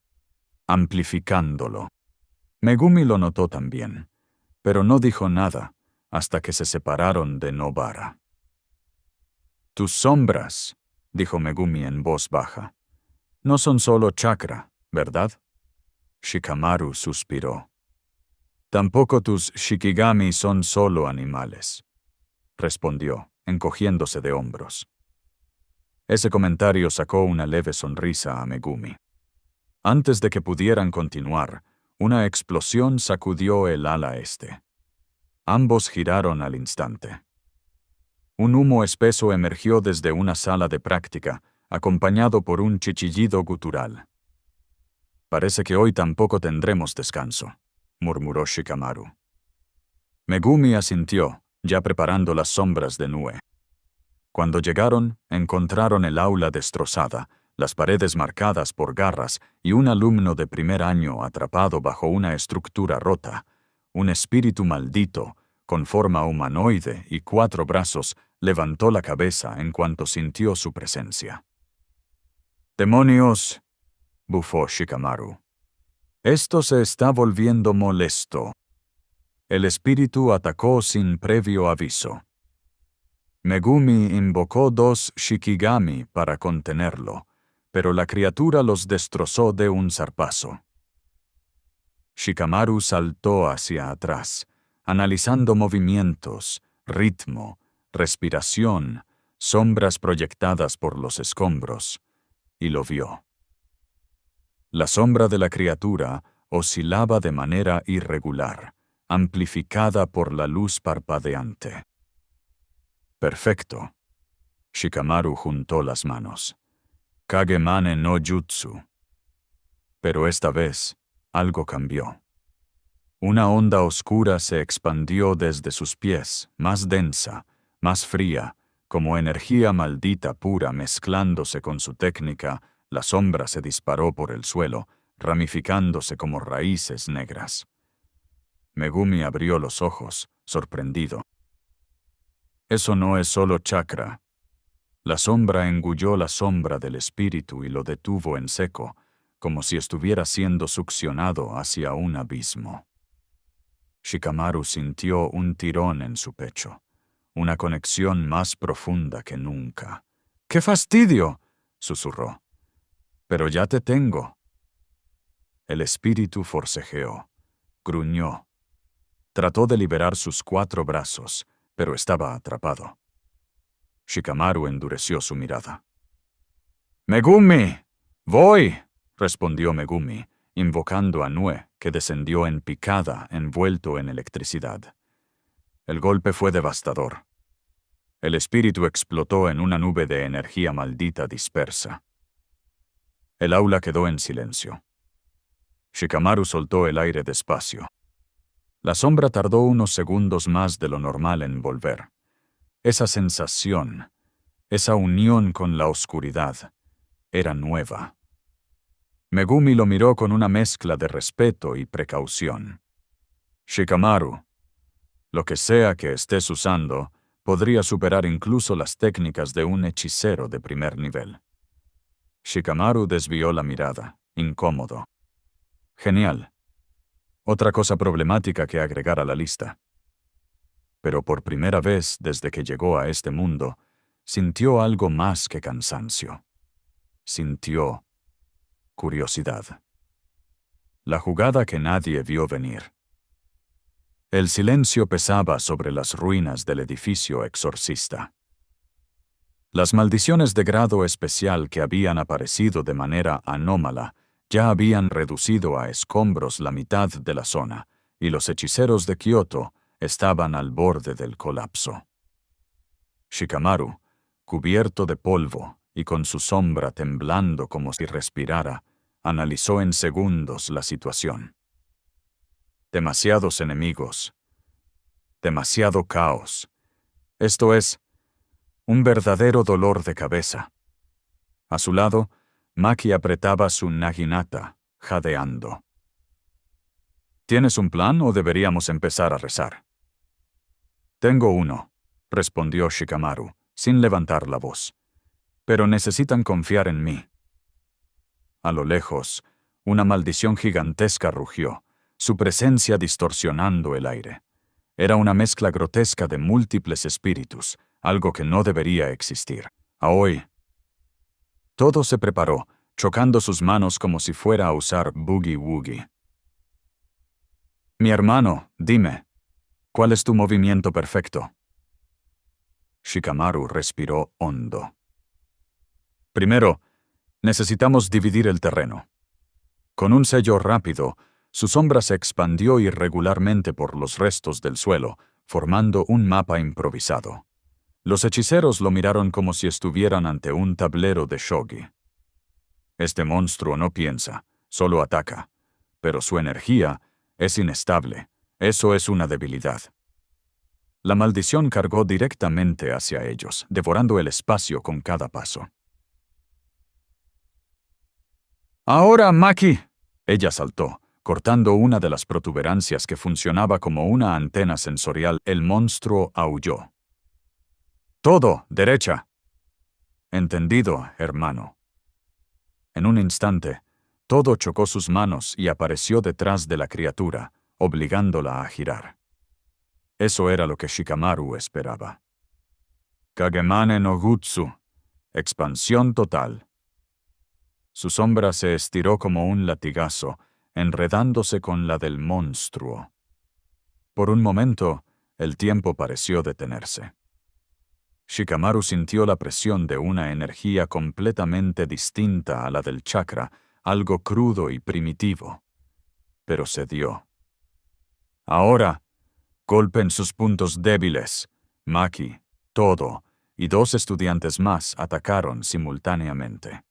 amplificándolo. Megumi lo notó también, pero no dijo nada hasta que se separaron de Nobara. Tus sombras, dijo Megumi en voz baja, no son solo chakra, ¿verdad? Shikamaru suspiró. Tampoco tus Shikigami son solo animales, respondió, encogiéndose de hombros. Ese comentario sacó una leve sonrisa a Megumi. Antes de que pudieran continuar, una explosión sacudió el ala este. Ambos giraron al instante. Un humo espeso emergió desde una sala de práctica, acompañado por un chichillido gutural. Parece que hoy tampoco tendremos descanso, murmuró Shikamaru. Megumi asintió, ya preparando las sombras de Nue. Cuando llegaron, encontraron el aula destrozada, las paredes marcadas por garras y un alumno de primer año atrapado bajo una estructura rota. Un espíritu maldito, con forma humanoide y 4 brazos, levantó la cabeza en cuanto sintió su presencia. ¡Demonios!, bufó Shikamaru. Esto se está volviendo molesto. El espíritu atacó sin previo aviso. Megumi invocó 2 Shikigami para contenerlo, pero la criatura los destrozó de un zarpazo. Shikamaru saltó hacia atrás, analizando movimientos, ritmo, respiración, sombras proyectadas por los escombros, y lo vio. La sombra de la criatura oscilaba de manera irregular, amplificada por la luz parpadeante. Perfecto. Shikamaru juntó las manos. Kagemane no Jutsu. Pero esta vez, algo cambió. Una onda oscura se expandió desde sus pies, más densa, más fría, como energía maldita pura mezclándose con su técnica. La sombra se disparó por el suelo, ramificándose como raíces negras. Megumi abrió los ojos, sorprendido. Eso no es solo chakra. La sombra engulló la sombra del espíritu y lo detuvo en seco, como si estuviera siendo succionado hacia un abismo. Shikamaru sintió un tirón en su pecho, una conexión más profunda que nunca. ¡Qué fastidio!, susurró. Pero ya te tengo. El espíritu forcejeó, gruñó. Trató de liberar sus 4 brazos, pero estaba atrapado. Shikamaru endureció su mirada. ¡Megumi! ¡Voy!, respondió Megumi, invocando a Nue, que descendió en picada, envuelto en electricidad. El golpe fue devastador. El espíritu explotó en una nube de energía maldita dispersa. El aula quedó en silencio. Shikamaru soltó el aire despacio. La sombra tardó unos segundos más de lo normal en volver. Esa sensación, esa unión con la oscuridad, era nueva. Megumi lo miró con una mezcla de respeto y precaución. Shikamaru, lo que sea que estés usando, podría superar incluso las técnicas de un hechicero de primer nivel. Shikamaru desvió la mirada, incómodo. Genial. Otra cosa problemática que agregar a la lista. Pero por primera vez desde que llegó a este mundo, sintió algo más que cansancio. Sintió curiosidad. La jugada que nadie vio venir. El silencio pesaba sobre las ruinas del edificio exorcista. Las maldiciones de grado especial que habían aparecido de manera anómala ya habían reducido a escombros la mitad de la zona, y los hechiceros de Kioto estaban al borde del colapso. Shikamaru, cubierto de polvo y con su sombra temblando como si respirara, analizó en segundos la situación. Demasiados enemigos. Demasiado caos. Esto es un verdadero dolor de cabeza. A su lado, Maki apretaba su naginata, jadeando. ¿Tienes un plan o deberíamos empezar a rezar? Tengo uno, respondió Shikamaru, sin levantar la voz. Pero necesitan confiar en mí. A lo lejos, Una maldición gigantesca rugió, su presencia distorsionando el aire. Era una mezcla grotesca de múltiples espíritus, algo que no debería existir. Aoi. Todo se preparó, chocando sus manos como si fuera a usar Boogie Woogie. Mi hermano, dime, ¿cuál es tu movimiento perfecto? Shikamaru respiró hondo. Primero, necesitamos dividir el terreno. Con un sello rápido, su sombra se expandió irregularmente por los restos del suelo, formando un mapa improvisado. Los hechiceros lo miraron como si estuvieran ante un tablero de shogi. Este monstruo no piensa, solo ataca, pero su energía es inestable. Eso es una debilidad. La maldición cargó directamente hacia ellos, devorando el espacio con cada paso. ¡Ahora, Maki! Ella saltó, cortando una de las protuberancias que funcionaba como una antena sensorial. El monstruo aulló. ¡Todo, derecha! Entendido, hermano. En un instante, todo chocó sus manos y apareció detrás de la criatura, obligándola a girar. Eso era lo que Shikamaru esperaba. Kagemane no Gutsu. Expansión total. Su sombra se estiró como un latigazo, enredándose con la del monstruo. Por un momento, el tiempo pareció detenerse. Shikamaru sintió la presión de una energía completamente distinta a la del chakra, algo crudo y primitivo. Pero cedió. Ahora, golpeen sus puntos débiles. Maki, todo, y 2 estudiantes más atacaron simultáneamente.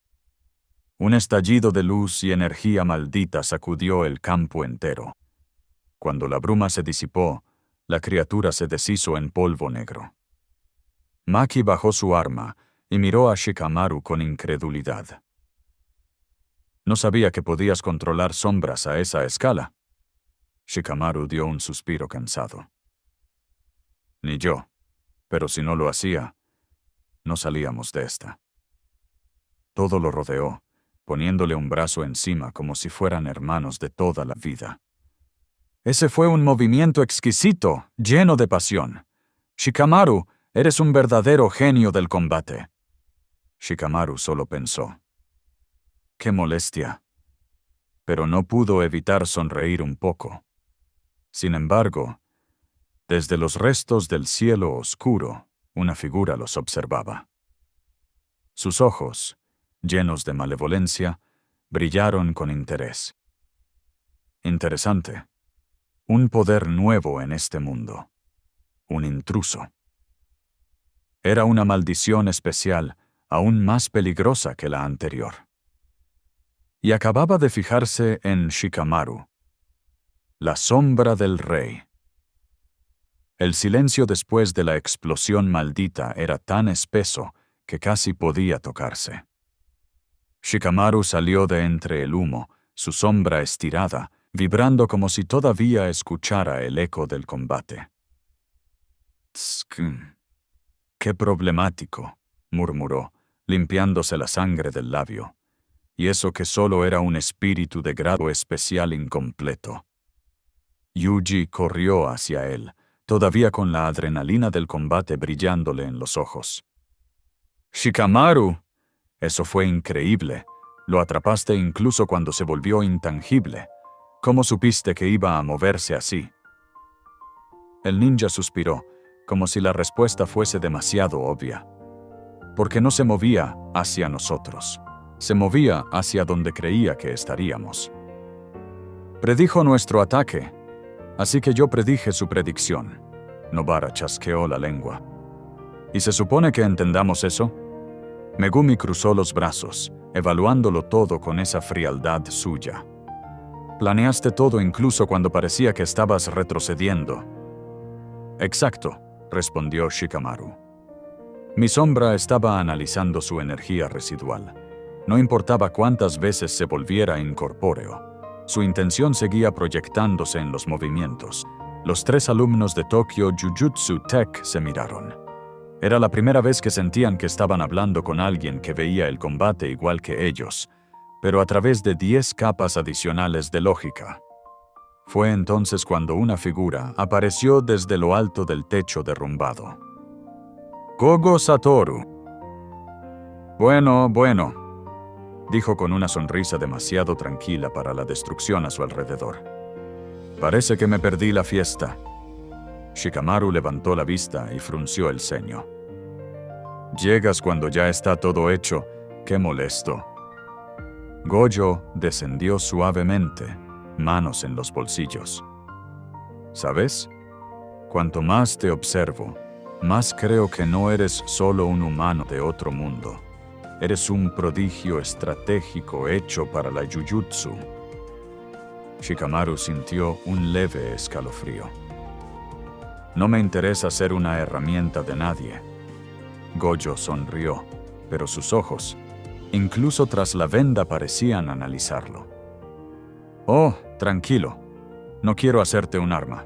Un estallido de luz y energía maldita sacudió el campo entero. Cuando la bruma se disipó, la criatura se deshizo en polvo negro. Maki bajó su arma y miró a Shikamaru con incredulidad. ¿No sabía que podías controlar sombras a esa escala? Shikamaru dio un suspiro cansado. Ni yo, pero si no lo hacía, no salíamos de esta. Todo lo rodeó, poniéndole un brazo encima como si fueran hermanos de toda la vida. Ese fue un movimiento exquisito, lleno de pasión. Shikamaru, eres un verdadero genio del combate. Shikamaru solo pensó. ¡Qué molestia! Pero no pudo evitar sonreír un poco. Sin embargo, desde los restos del cielo oscuro, una figura los observaba. Sus ojos, llenos de malevolencia, brillaron con interés. Interesante. Un poder nuevo en este mundo. Un intruso. Era una maldición especial, aún más peligrosa que la anterior. Y acababa de fijarse en Shikamaru. La sombra del rey. El silencio después de la explosión maldita era tan espeso que casi podía tocarse. Shikamaru salió de entre el humo, su sombra estirada, vibrando como si todavía escuchara el eco del combate. «Tsk, qué problemático», murmuró, limpiándose la sangre del labio. Y eso que solo era un espíritu de grado especial incompleto. Yuji corrió hacia él, todavía con la adrenalina del combate brillándole en los ojos. «Shikamaru, eso fue increíble. Lo atrapaste incluso cuando se volvió intangible. ¿Cómo supiste que iba a moverse así?» El ninja suspiró, como si la respuesta fuese demasiado obvia. Porque no se movía hacia nosotros. Se movía hacia donde creía que estaríamos. Predijo nuestro ataque, así que yo predije su predicción. Nobara chasqueó la lengua. ¿Y se supone que entendamos eso? Megumi cruzó los brazos, evaluándolo todo con esa frialdad suya. Planeaste todo incluso cuando parecía que estabas retrocediendo. Exacto, respondió Shikamaru. Mi sombra estaba analizando su energía residual. No importaba cuántas veces se volviera incorpóreo. Su intención seguía proyectándose en los movimientos. Los 3 alumnos de Tokyo Jujutsu Tech se miraron. Era la primera vez que sentían que estaban hablando con alguien que veía el combate igual que ellos, pero a través de 10 capas adicionales de lógica. Fue entonces cuando una figura apareció desde lo alto del techo derrumbado. Gogo Satoru. Bueno, dijo con una sonrisa demasiado tranquila para la destrucción a su alrededor. Parece que me perdí la fiesta. Shikamaru levantó la vista y frunció el ceño. Llegas cuando ya está todo hecho. ¡Qué molesto! Gojo descendió suavemente, manos en los bolsillos. ¿Sabes? Cuanto más te observo, más creo que no eres solo un humano de otro mundo. Eres un prodigio estratégico hecho para la Jujutsu. Shikamaru sintió un leve escalofrío. No me interesa ser una herramienta de nadie. Gojo sonrió, pero sus ojos, incluso tras la venda, parecían analizarlo. Oh, tranquilo. No quiero hacerte un arma.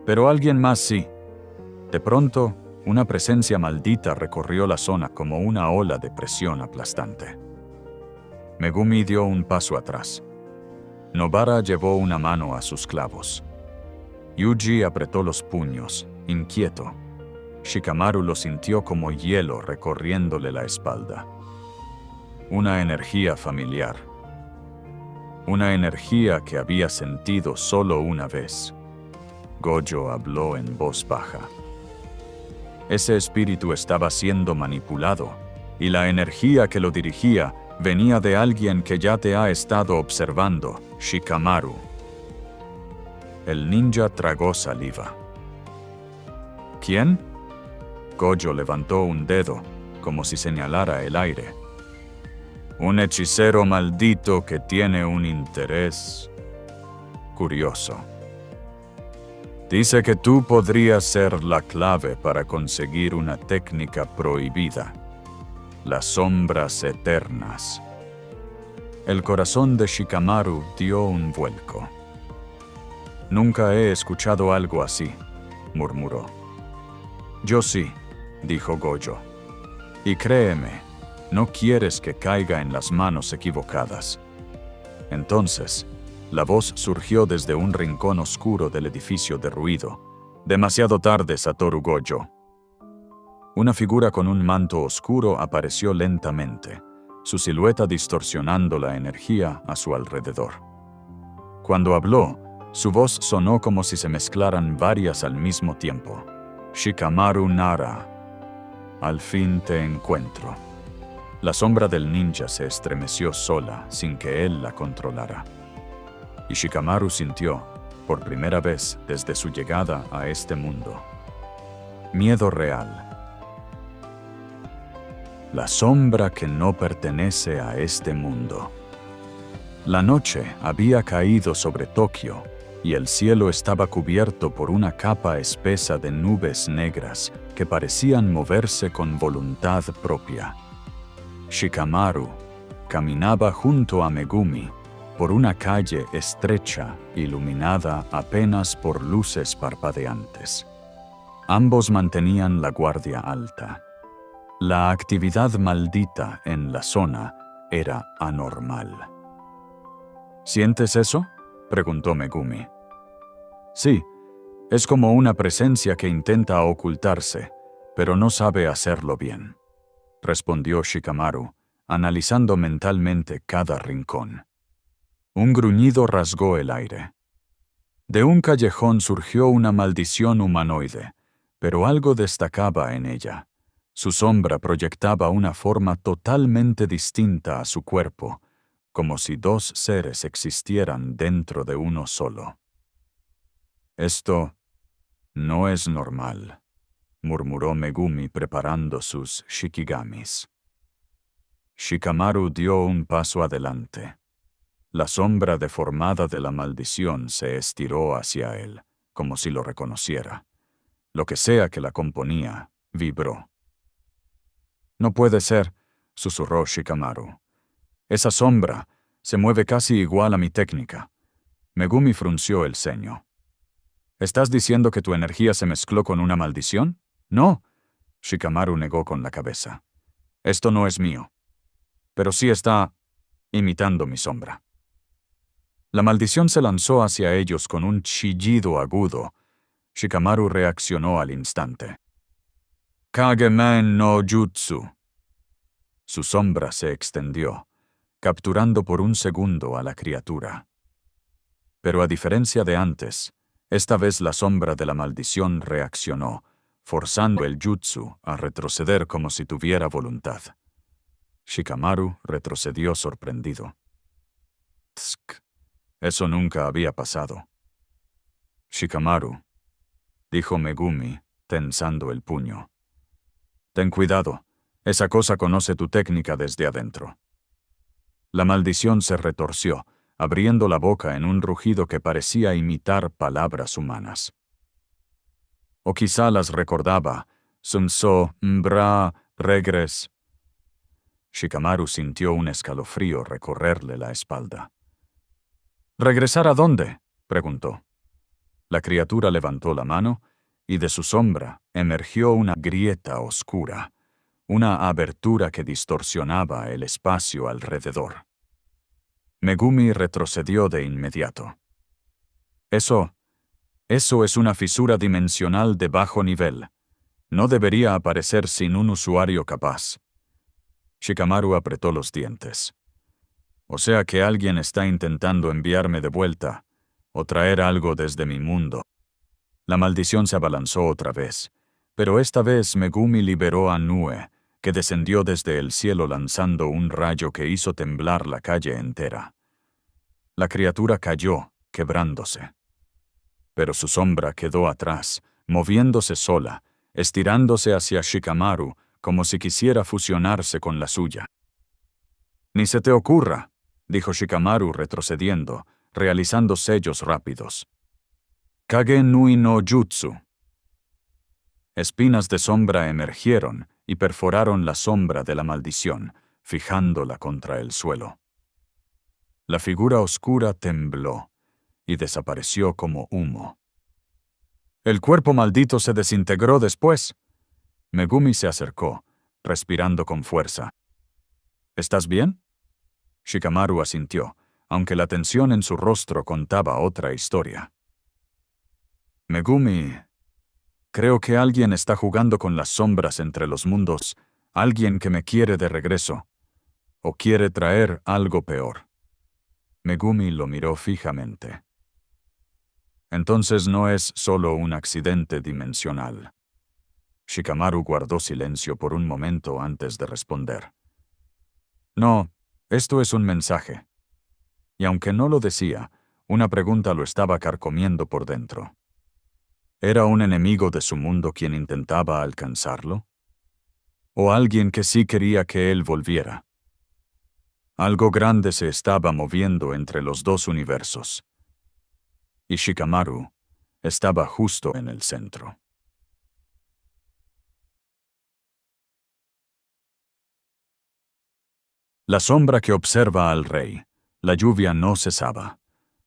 Pero alguien más sí. De pronto, una presencia maldita recorrió la zona como una ola de presión aplastante. Megumi dio un paso atrás. Nobara llevó una mano a sus clavos. Yuji apretó los puños, inquieto. Shikamaru lo sintió como hielo recorriéndole la espalda. Una energía familiar. Una energía que había sentido solo una vez. Gojo habló en voz baja. Ese espíritu estaba siendo manipulado, y la energía que lo dirigía venía de alguien que ya te ha estado observando, Shikamaru. El ninja tragó saliva. ¿Quién? Gojo levantó un dedo, como si señalara el aire. Un hechicero maldito que tiene un interés curioso. Dice que tú podrías ser la clave para conseguir una técnica prohibida. Las sombras eternas. El corazón de Shikamaru dio un vuelco. Nunca he escuchado algo así, murmuró. Yo sí, dijo Gojo. Y créeme, no quieres que caiga en las manos equivocadas. Entonces, la voz surgió desde un rincón oscuro del edificio derruido. Demasiado tarde, Satoru Gojo. Una figura con un manto oscuro apareció lentamente, su silueta distorsionando la energía a su alrededor. Cuando habló, su voz sonó como si se mezclaran varias al mismo tiempo. Shikamaru Nara. Al fin te encuentro. La sombra del ninja se estremeció sola, sin que él la controlara. Y Shikamaru sintió, por primera vez desde su llegada a este mundo, miedo real. La sombra que no pertenece a este mundo. La noche había caído sobre Tokio, y el cielo estaba cubierto por una capa espesa de nubes negras que parecían moverse con voluntad propia. Shikamaru caminaba junto a Megumi por una calle estrecha iluminada apenas por luces parpadeantes. Ambos mantenían la guardia alta. La actividad maldita en la zona era anormal. ¿Sientes eso?, preguntó Megumi. Sí, es como una presencia que intenta ocultarse, pero no sabe hacerlo bien, respondió Shikamaru, analizando mentalmente cada rincón. Un gruñido rasgó el aire. De un callejón surgió una maldición humanoide, pero algo destacaba en ella. Su sombra proyectaba una forma totalmente distinta a su cuerpo, como si dos seres existieran dentro de uno solo. Esto no es normal, murmuró Megumi preparando sus shikigamis. Shikamaru dio un paso adelante. La sombra deformada de la maldición se estiró hacia él, como si lo reconociera. Lo que sea que la componía, vibró. No puede ser, susurró Shikamaru. Esa sombra se mueve casi igual a mi técnica. Megumi frunció el ceño. ¿Estás diciendo que tu energía se mezcló con una maldición? No, Shikamaru negó con la cabeza. Esto no es mío. Pero sí está imitando mi sombra. La maldición se lanzó hacia ellos con un chillido agudo. Shikamaru reaccionó al instante. Kagemen no Jutsu. Su sombra se extendió, capturando por un segundo a la criatura. Pero a diferencia de antes, esta vez la sombra de la maldición reaccionó, forzando el jutsu a retroceder como si tuviera voluntad. Shikamaru retrocedió sorprendido. Tsk, eso nunca había pasado. Shikamaru, dijo Megumi, tensando el puño. Ten cuidado, esa cosa conoce tu técnica desde adentro. La maldición se retorció, abriendo la boca en un rugido que parecía imitar palabras humanas. O quizá las recordaba, Sumso, Mbra, Regres. Shikamaru sintió un escalofrío recorrerle la espalda. ¿Regresar a dónde?, preguntó. La criatura levantó la mano, y de su sombra emergió una grieta oscura, una abertura que distorsionaba el espacio alrededor. Megumi retrocedió de inmediato. Eso es una fisura dimensional de bajo nivel. No debería aparecer sin un usuario capaz. Shikamaru apretó los dientes. O sea que alguien está intentando enviarme de vuelta, o traer algo desde mi mundo. La maldición se abalanzó otra vez, pero esta vez Megumi liberó a Nue, que descendió desde el cielo lanzando un rayo que hizo temblar la calle entera. La criatura cayó, quebrándose. Pero su sombra quedó atrás, moviéndose sola, estirándose hacia Shikamaru como si quisiera fusionarse con la suya. «Ni se te ocurra», dijo Shikamaru retrocediendo, realizando sellos rápidos. Kage Nui no Jutsu. Espinas de sombra emergieron y perforaron la sombra de la maldición, fijándola contra el suelo. La figura oscura tembló y desapareció como humo. «El cuerpo maldito se desintegró después». Megumi se acercó, respirando con fuerza. «¿Estás bien?» Shikamaru asintió, aunque la tensión en su rostro contaba otra historia. «Megumi, creo que alguien está jugando con las sombras entre los mundos, alguien que me quiere de regreso, o quiere traer algo peor». Megumi lo miró fijamente. «Entonces no es solo un accidente dimensional». Shikamaru guardó silencio por un momento antes de responder. «No, esto es un mensaje». Y aunque no lo decía, una pregunta lo estaba carcomiendo por dentro. ¿Era un enemigo de su mundo quien intentaba alcanzarlo? ¿O alguien que sí quería que él volviera? Algo grande se estaba moviendo entre los dos universos. Y Shikamaru estaba justo en el centro. La sombra que observa al rey. La lluvia no cesaba.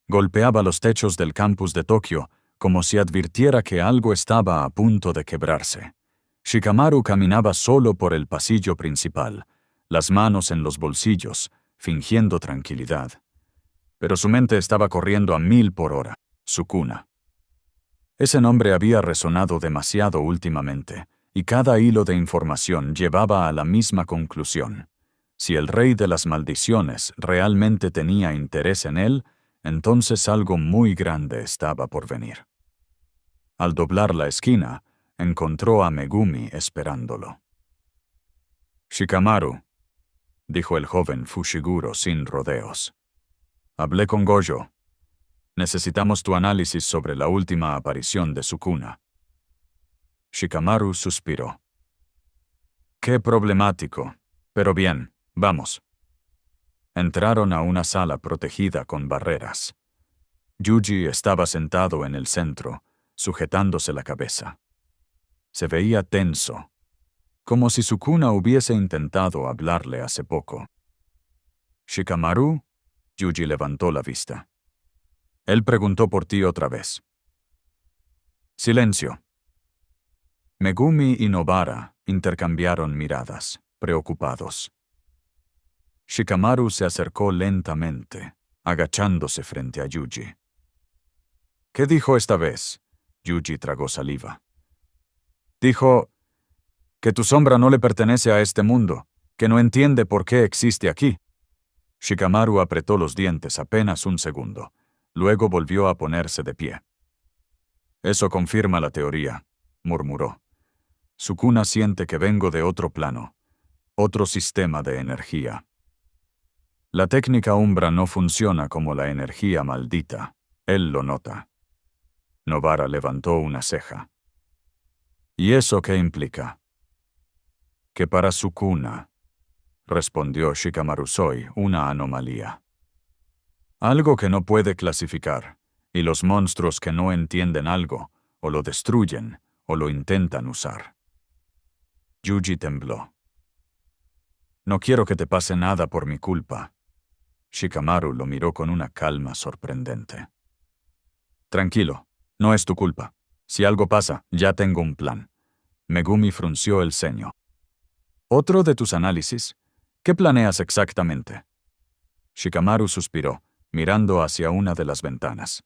Golpeaba los techos del campus de Tokio como si advirtiera que algo estaba a punto de quebrarse. Shikamaru caminaba solo por el pasillo principal, las manos en los bolsillos, fingiendo tranquilidad. Pero su mente estaba corriendo a 1000 por hora. Sukuna. Ese nombre había resonado demasiado últimamente, y cada hilo de información llevaba a la misma conclusión. Si el rey de las maldiciones realmente tenía interés en él, entonces algo muy grande estaba por venir. Al doblar la esquina, encontró a Megumi esperándolo. «Shikamaru», dijo el joven Fushiguro sin rodeos. «Hablé con Gojo. Necesitamos tu análisis sobre la última aparición de Sukuna». Shikamaru suspiró. «Qué problemático, pero bien. Vamos». Entraron a una sala protegida con barreras. Yuji estaba sentado en el centro, sujetándose la cabeza. Se veía tenso, como si Sukuna hubiese intentado hablarle hace poco. «¿Shikamaru?» Yuji levantó la vista. «Él preguntó por ti otra vez». Silencio. Megumi y Nobara intercambiaron miradas, preocupados. Shikamaru se acercó lentamente, agachándose frente a Yuji. ¿Qué dijo esta vez? Yuji tragó saliva. Dijo que tu sombra no le pertenece a este mundo, que no entiende por qué existe aquí. Shikamaru apretó los dientes apenas un segundo. Luego volvió a ponerse de pie. Eso confirma la teoría, murmuró. Sukuna siente que vengo de otro plano, otro sistema de energía. La técnica Umbra no funciona como la energía maldita. Él lo nota. Nobara levantó una ceja. ¿Y eso qué implica? Que para Sukuna, respondió Shikamaru, soy una anomalía. Algo que no puede clasificar, y los monstruos que no entienden algo, o lo destruyen, o lo intentan usar. Yuji tembló. No quiero que te pase nada por mi culpa. Shikamaru lo miró con una calma sorprendente. Tranquilo, no es tu culpa. Si algo pasa, ya tengo un plan. Megumi frunció el ceño. ¿Otro de tus análisis? ¿Qué planeas exactamente? Shikamaru suspiró, mirando hacia una de las ventanas.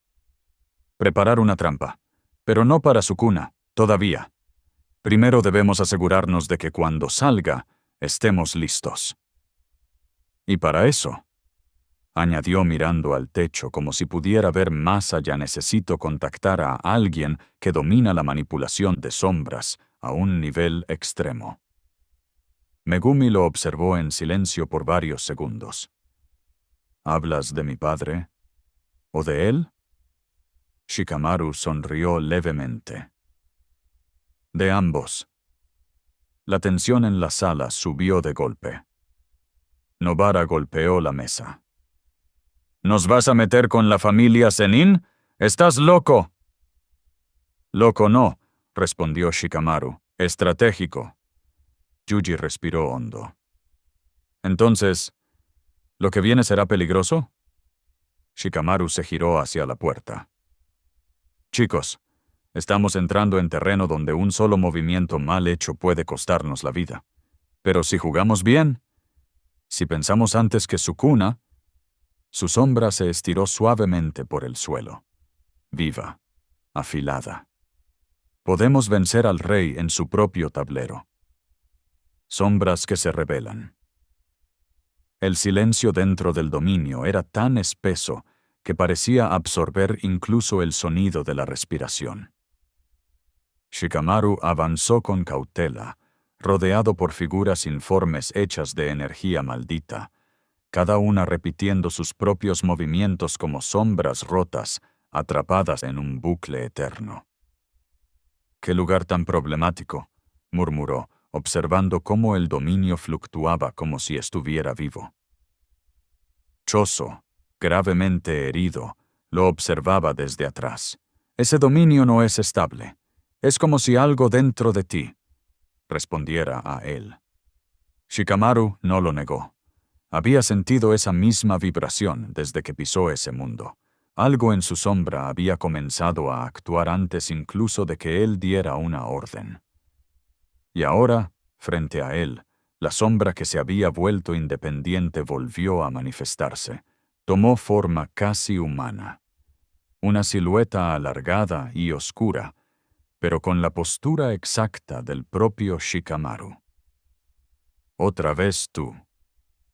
Preparar una trampa, pero no para Sukuna, todavía. Primero debemos asegurarnos de que cuando salga, estemos listos. Y para eso, añadió mirando al techo como si pudiera ver más allá, necesito contactar a alguien que domina la manipulación de sombras a un nivel extremo. Megumi lo observó en silencio por varios segundos. ¿Hablas de mi padre? ¿O de él? Shikamaru sonrió levemente. De ambos. La tensión en la sala subió de golpe. Nobara golpeó la mesa. ¿Nos vas a meter con la familia Zenin? ¡Estás loco! Loco no, respondió Shikamaru. Estratégico. Yuji respiró hondo. Entonces, ¿lo que viene será peligroso? Shikamaru se giró hacia la puerta. Chicos, estamos entrando en terreno donde un solo movimiento mal hecho puede costarnos la vida. Pero si jugamos bien, si pensamos antes que Sukuna, su sombra se estiró suavemente por el suelo. Viva, afilada. Podemos vencer al rey en su propio tablero. Sombras que se rebelan. El silencio dentro del dominio era tan espeso que parecía absorber incluso el sonido de la respiración. Shikamaru avanzó con cautela, rodeado por figuras informes hechas de energía maldita, cada una repitiendo sus propios movimientos como sombras rotas, atrapadas en un bucle eterno. «Qué lugar tan problemático», murmuró, observando cómo el dominio fluctuaba como si estuviera vivo. Choso, gravemente herido, lo observaba desde atrás. «Ese dominio no es estable. Es como si algo dentro de ti», respondiera a él. Shikamaru no lo negó. Había sentido esa misma vibración desde que pisó ese mundo. Algo en su sombra había comenzado a actuar antes incluso de que él diera una orden. Y ahora, frente a él, la sombra que se había vuelto independiente volvió a manifestarse. Tomó forma casi humana. Una silueta alargada y oscura, pero con la postura exacta del propio Shikamaru. «Otra vez tú»,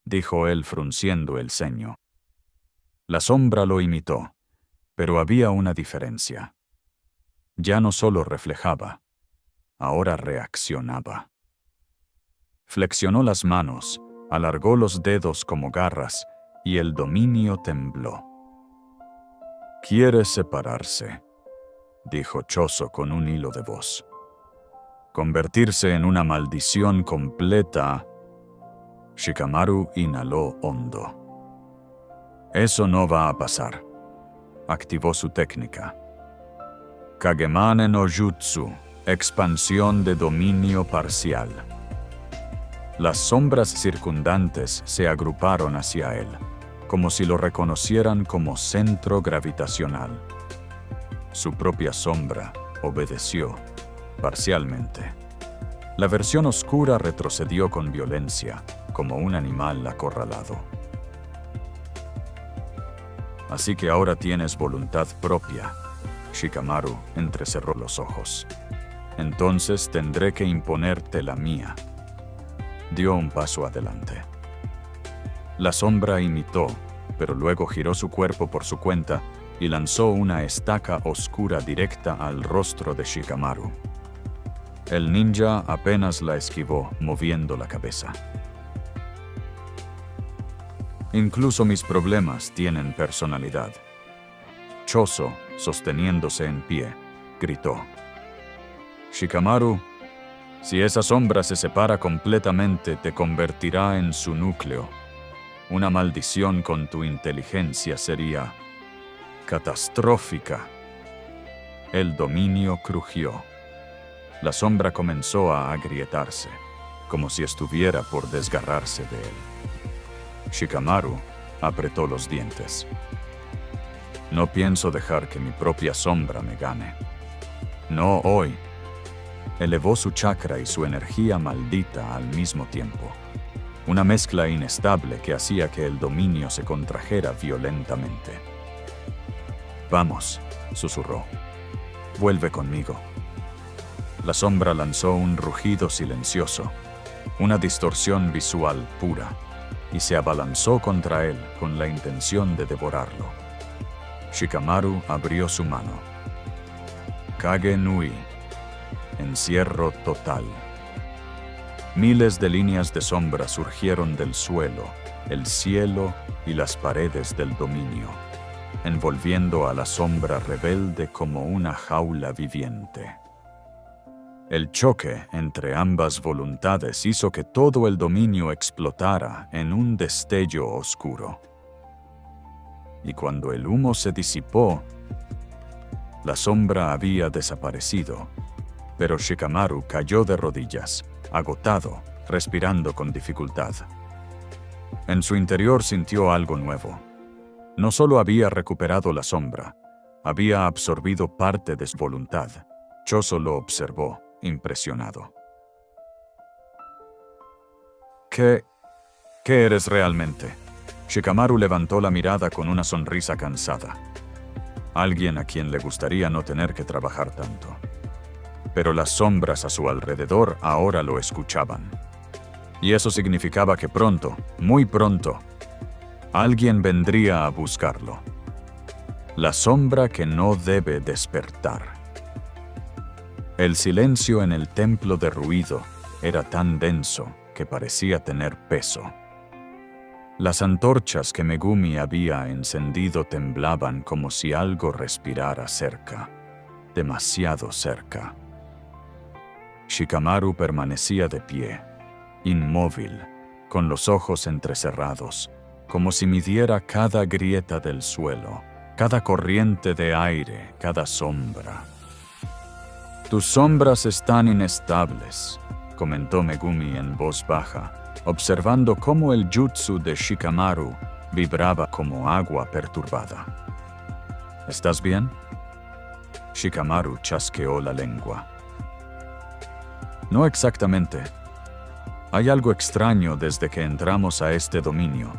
dijo él frunciendo el ceño. La sombra lo imitó, pero había una diferencia. Ya no solo reflejaba, ahora reaccionaba. Flexionó las manos, alargó los dedos como garras, y el dominio tembló. «Quiere separarse», dijo Choso con un hilo de voz. «Convertirse en una maldición completa». Shikamaru inhaló hondo. «Eso no va a pasar». Activó su técnica. Kagemane no Jutsu, expansión de dominio parcial. Las sombras circundantes se agruparon hacia él, como si lo reconocieran como centro gravitacional. Su propia sombra obedeció, parcialmente. La versión oscura retrocedió con violencia, como un animal acorralado. Así que ahora tienes voluntad propia. Shikamaru entrecerró los ojos. Entonces tendré que imponerte la mía. Dio un paso adelante. La sombra imitó, pero luego giró su cuerpo por su cuenta y lanzó una estaca oscura directa al rostro de Shikamaru. El ninja apenas la esquivó, moviendo la cabeza. Incluso mis problemas tienen personalidad. Choso, sosteniéndose en pie, gritó. Shikamaru, si esa sombra se separa completamente, te convertirá en su núcleo. Una maldición con tu inteligencia sería catastrófica. El dominio crujió. La sombra comenzó a agrietarse, como si estuviera por desgarrarse de él. Shikamaru apretó los dientes. No pienso dejar que mi propia sombra me gane. No hoy. Elevó su chakra y su energía maldita al mismo tiempo. Una mezcla inestable que hacía que el dominio se contrajera violentamente. Vamos, susurró. Vuelve conmigo. La sombra lanzó un rugido silencioso, una distorsión visual pura, y se abalanzó contra él con la intención de devorarlo. Shikamaru abrió su mano. Kage Nui. Encierro total. Miles de líneas de sombra surgieron del suelo, el cielo y las paredes del dominio, envolviendo a la sombra rebelde como una jaula viviente. El choque entre ambas voluntades hizo que todo el dominio explotara en un destello oscuro. Y cuando el humo se disipó, la sombra había desaparecido, pero Shikamaru cayó de rodillas, agotado, respirando con dificultad. En su interior sintió algo nuevo. No solo había recuperado la sombra, había absorbido parte de su voluntad. Choso lo observó, impresionado. ¿Qué eres realmente? Shikamaru levantó la mirada con una sonrisa cansada. Alguien a quien le gustaría no tener que trabajar tanto. Pero las sombras a su alrededor ahora lo escuchaban. Y eso significaba que pronto, muy pronto, alguien vendría a buscarlo. La sombra que no debe despertar. El silencio en el templo de ruido era tan denso que parecía tener peso. Las antorchas que Megumi había encendido temblaban como si algo respirara cerca, demasiado cerca. Shikamaru permanecía de pie, inmóvil, con los ojos entrecerrados, como si midiera cada grieta del suelo, cada corriente de aire, cada sombra. Tus sombras están inestables, comentó Megumi en voz baja, observando cómo el jutsu de Shikamaru vibraba como agua perturbada. ¿Estás bien? Shikamaru chasqueó la lengua. No exactamente. Hay algo extraño desde que entramos a este dominio,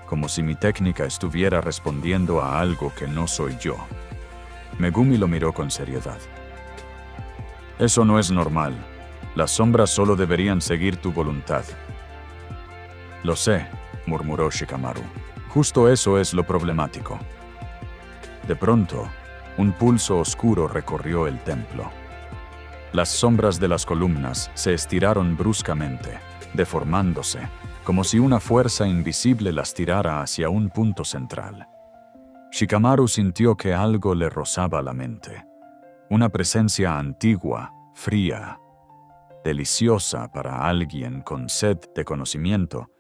como si mi técnica estuviera respondiendo a algo que no soy yo. Megumi lo miró con seriedad. Eso no es normal. Las sombras solo deberían seguir tu voluntad. Lo sé, murmuró Shikamaru. Justo eso es lo problemático. De pronto, un pulso oscuro recorrió el templo. Las sombras de las columnas se estiraron bruscamente, deformándose, como si una fuerza invisible las tirara hacia un punto central. Shikamaru sintió que algo le rozaba la mente. Una presencia antigua, fría, deliciosa para alguien con sed de conocimiento,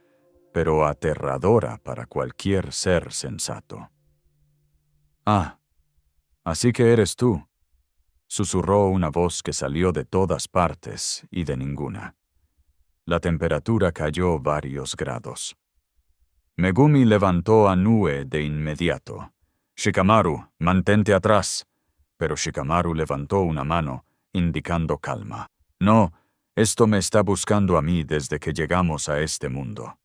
pero aterradora para cualquier ser sensato. «Ah, así que eres tú», susurró una voz que salió de todas partes y de ninguna. La temperatura cayó varios grados. Megumi levantó a Nue de inmediato. «Shikamaru, mantente atrás». Pero Shikamaru levantó una mano, indicando calma. «No, Esto me está buscando a mí desde que llegamos a este mundo.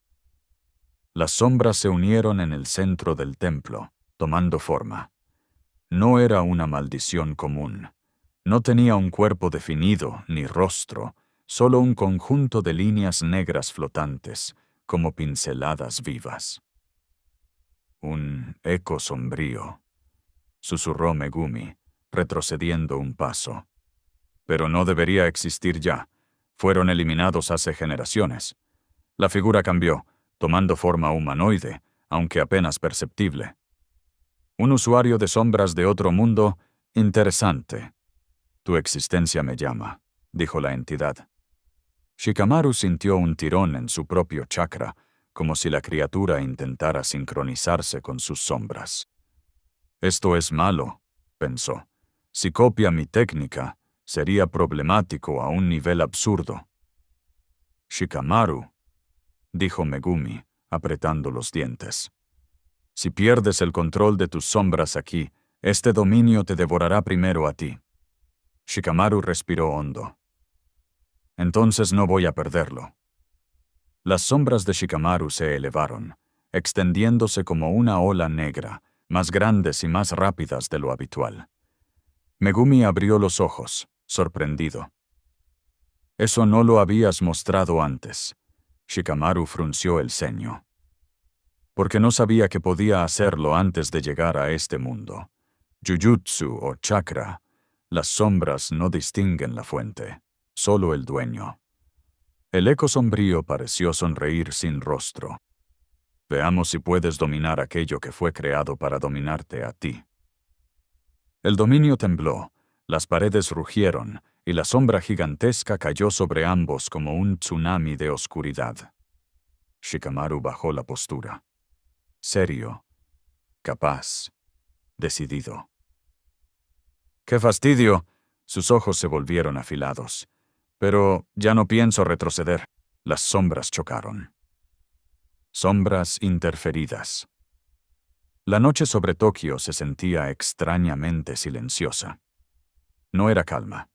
Las sombras se unieron en el centro del templo, tomando forma. No era una maldición común. No tenía un cuerpo definido ni rostro, solo un conjunto de líneas negras flotantes, como pinceladas vivas. Un eco sombrío, susurró Megumi, retrocediendo un paso. Pero no debería existir ya. Fueron eliminados hace generaciones. La figura cambió, tomando forma humanoide, aunque apenas perceptible. Un usuario de sombras de otro mundo, interesante. Tu existencia me llama, dijo la entidad. Shikamaru sintió un tirón en su propio chakra, como si la criatura intentara sincronizarse con sus sombras. Esto es malo, pensó. Si copia mi técnica, sería problemático a un nivel absurdo. Shikamaru, dijo Megumi, apretando los dientes. Si pierdes el control de tus sombras aquí, este dominio te devorará primero a ti. Shikamaru respiró hondo. Entonces no voy a perderlo. Las sombras de Shikamaru se elevaron, extendiéndose como una ola negra, más grandes y más rápidas de lo habitual. Megumi abrió los ojos, sorprendido. Eso no lo habías mostrado antes. Shikamaru frunció el ceño. Porque no sabía que podía hacerlo antes de llegar a este mundo. Jujutsu o chakra, las sombras no distinguen la fuente, solo el dueño. El eco sombrío pareció sonreír sin rostro. Veamos si puedes dominar aquello que fue creado para dominarte a ti. El dominio tembló, las paredes rugieron, y la sombra gigantesca cayó sobre ambos como un tsunami de oscuridad. Shikamaru bajó la postura. Serio, capaz, decidido. ¡Qué fastidio! Sus ojos se volvieron afilados. Pero ya no pienso retroceder. Las sombras chocaron. Sombras interferidas. La noche sobre Tokio se sentía extrañamente silenciosa. No era calma.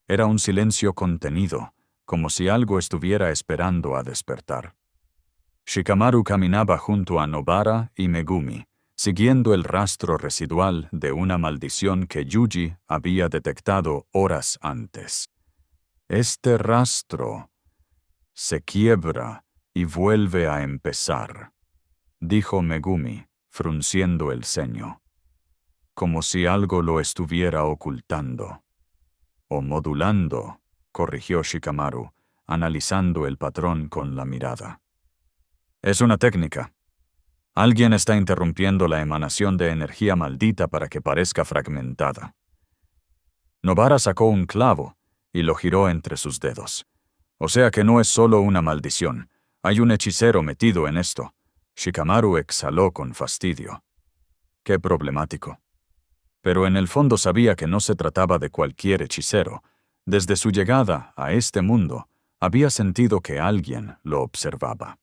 Era un silencio contenido, como si algo estuviera esperando a despertar. Shikamaru caminaba junto a Nobara y Megumi, siguiendo el rastro residual de una maldición que Yuji había detectado horas antes. Este rastro se quiebra y vuelve a empezar, dijo Megumi, frunciendo el ceño, como si algo lo estuviera ocultando. O modulando, corrigió Shikamaru, analizando el patrón con la mirada. Es una técnica. Alguien está interrumpiendo la emanación de energía maldita para que parezca fragmentada. Nobara sacó un clavo y lo giró entre sus dedos. O sea que no es solo una maldición. Hay un hechicero metido en esto. Shikamaru exhaló con fastidio. Qué problemático. Pero en el fondo sabía que no se trataba de cualquier hechicero. Desde su llegada a este mundo, había sentido que alguien lo observaba.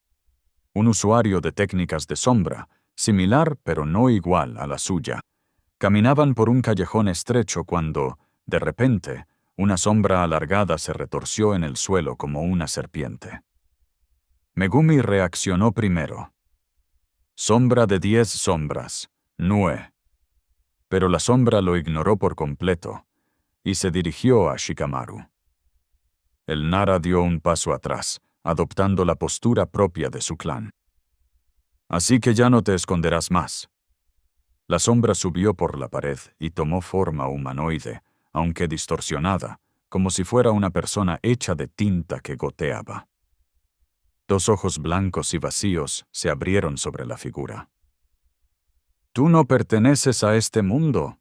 Un usuario de técnicas de sombra, similar pero no igual a la suya. Caminaban por un callejón estrecho cuando, de repente, una sombra alargada se retorció en el suelo como una serpiente. Megumi reaccionó primero. Sombra de 10 sombras, Nue. Pero la sombra lo ignoró por completo y se dirigió a Shikamaru. El Nara dio un paso atrás, adoptando la postura propia de su clan. Así que ya no te esconderás más. La sombra subió por la pared y tomó forma humanoide, aunque distorsionada, como si fuera una persona hecha de tinta que goteaba. 2 ojos blancos y vacíos se abrieron sobre la figura. «Tú no perteneces a este mundo»,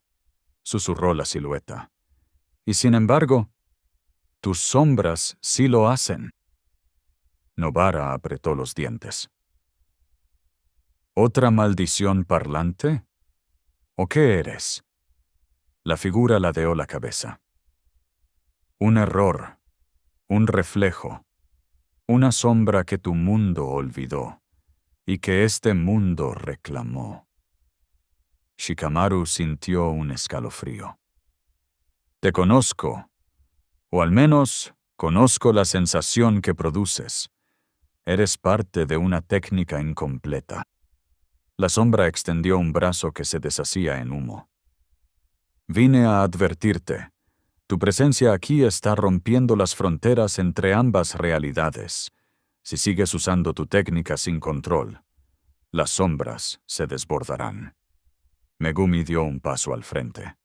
susurró la silueta. «Y sin embargo, tus sombras sí lo hacen». Nobara apretó los dientes. ¿Otra maldición parlante? ¿O qué eres? La figura ladeó la cabeza. Un error, un reflejo, una sombra que tu mundo olvidó y que este mundo reclamó. Shikamaru sintió un escalofrío. Te conozco, o al menos Conozco la sensación que produces. Eres parte de una técnica incompleta. La sombra extendió un brazo que se deshacía en humo. Vine a advertirte. Tu presencia aquí está rompiendo las fronteras entre ambas realidades. Si sigues usando tu técnica sin control, las sombras se desbordarán. Megumi dio un paso al frente.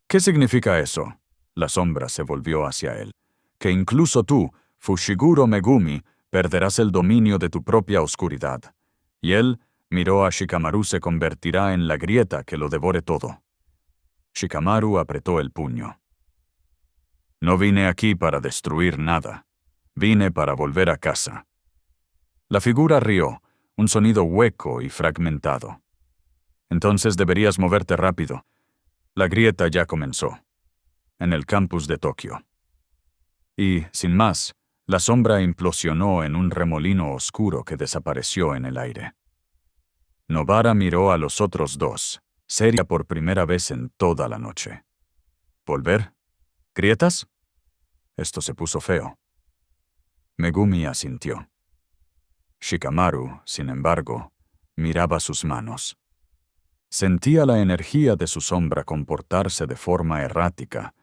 ¿Qué significa eso? La sombra se volvió hacia él. Que incluso tú, Fushiguro Megumi, perderás el dominio de tu propia oscuridad. Y él, miró a Shikamaru, se convertirá en la grieta que lo devore todo. Shikamaru apretó el puño. No vine aquí para destruir nada. Vine para volver a casa. La figura rió, un sonido hueco y fragmentado. Entonces deberías moverte rápido. La grieta ya comenzó. En el campus de Tokio. Y, sin más, la sombra implosionó en un remolino oscuro que desapareció en el aire. Nobara miró a los otros dos, seria por primera vez en toda la noche. ¿Volver? ¿Grietas? Esto se puso feo. Megumi asintió. Shikamaru, sin embargo, miraba sus manos. Sentía la energía de su sombra comportarse de forma errática,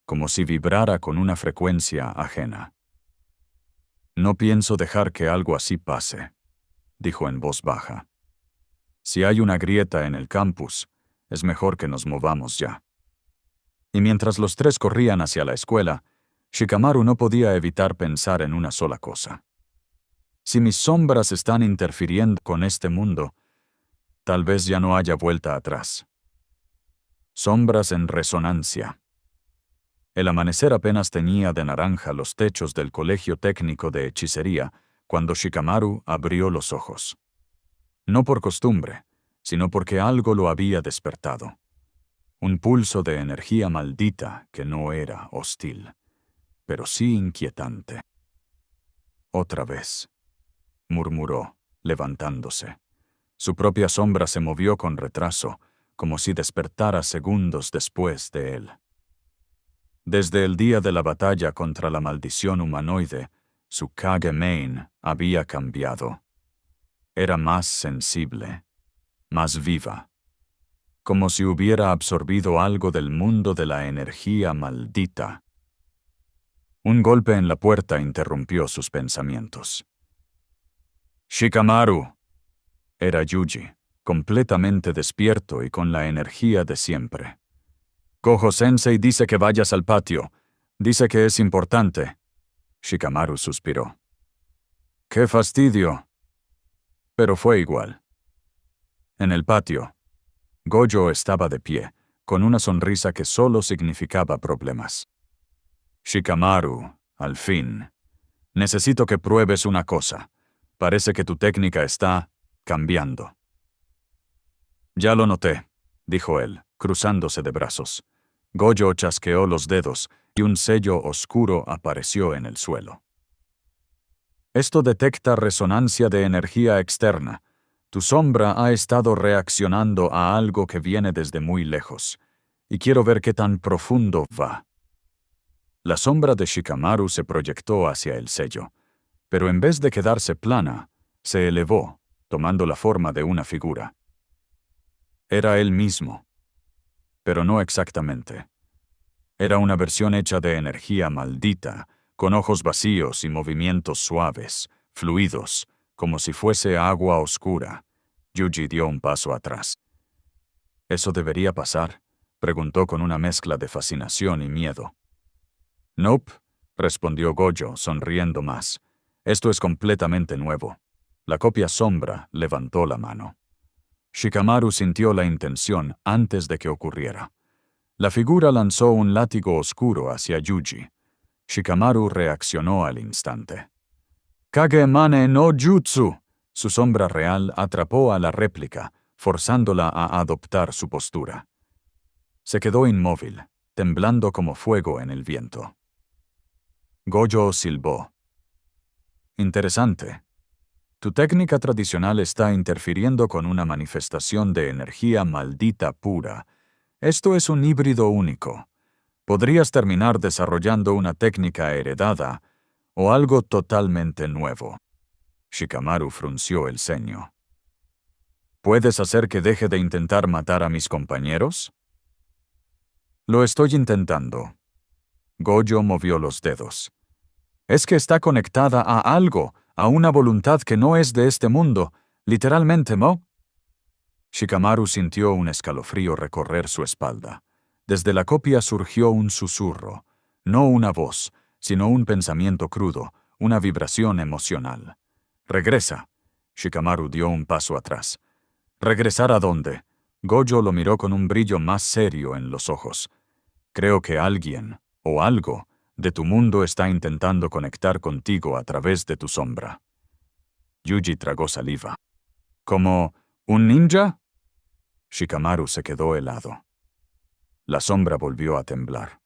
como si vibrara con una frecuencia ajena. No pienso dejar que algo así pase, dijo en voz baja. Si hay una grieta en el campus, es mejor que nos movamos ya. Y mientras los tres corrían hacia la escuela, Shikamaru no podía evitar pensar en una sola cosa. Si mis sombras están interfiriendo con este mundo, tal vez ya no haya vuelta atrás. Sombras en resonancia. El amanecer apenas teñía de naranja los techos del Colegio Técnico de Hechicería cuando Shikamaru abrió los ojos. No por costumbre, sino porque algo lo había despertado. Un pulso de energía maldita que no era hostil, pero sí inquietante. Otra vez, murmuró, levantándose. Su propia sombra se movió con retraso, como si despertara segundos después de él. Desde el día de la batalla contra la maldición humanoide, su Kage Main había cambiado. Era más sensible, más viva, como si hubiera absorbido algo del mundo de la energía maldita. Un golpe en la puerta interrumpió sus pensamientos. ¡Shikamaru! Era Yuji, completamente despierto y con la energía de siempre. Gojo-sensei dice que vayas al patio. Dice que es importante. Shikamaru suspiró. ¡Qué fastidio! Pero fue igual. En el patio, Gojo estaba de pie, con una sonrisa que solo significaba problemas. Shikamaru, al fin. Necesito que pruebes una cosa. Parece que tu técnica está cambiando. Ya lo noté, dijo él, cruzándose de brazos. Gojo chasqueó los dedos y un sello oscuro apareció en el suelo. Esto detecta resonancia de energía externa. Tu sombra ha estado reaccionando a algo que viene desde muy lejos, y quiero ver qué tan profundo va. La sombra de Shikamaru se proyectó hacia el sello, pero en vez de quedarse plana, se elevó, tomando la forma de una figura. Era él mismo, pero no exactamente. Era una versión hecha de energía maldita, con ojos vacíos y movimientos suaves, fluidos, como si fuese agua oscura. Yuji dio un paso atrás. ¿Eso debería pasar?, preguntó con una mezcla de fascinación y miedo. Nope, respondió Gojo, sonriendo más. Esto es completamente nuevo. La copia sombra levantó la mano. Shikamaru sintió la intención antes de que ocurriera. La figura lanzó un látigo oscuro hacia Yuji. Shikamaru reaccionó al instante. Kagemane no Jutsu. Su sombra real atrapó a la réplica, forzándola a adoptar su postura. Se quedó inmóvil, temblando como fuego en el viento. Gojo silbó. Interesante. Tu técnica tradicional está interfiriendo con una manifestación de energía maldita pura. Esto es un híbrido único. Podrías terminar desarrollando una técnica heredada o algo totalmente nuevo. Shikamaru frunció el ceño. ¿Puedes hacer que deje de intentar matar a mis compañeros? Lo estoy intentando. Gojo movió los dedos. Es que está conectada a algo, a una voluntad que no es de este mundo, literalmente, ¿no? Shikamaru sintió un escalofrío recorrer su espalda. Desde la copia surgió un susurro, no una voz, sino un pensamiento crudo, una vibración emocional. «Regresa». Shikamaru dio un paso atrás. ¿Regresar a dónde? Gojo lo miró con un brillo más serio en los ojos. Creo que alguien, o algo, de tu mundo está intentando conectar contigo a través de tu sombra. Yuji tragó saliva. ¿Como un ninja? Shikamaru se quedó helado. La sombra volvió a temblar.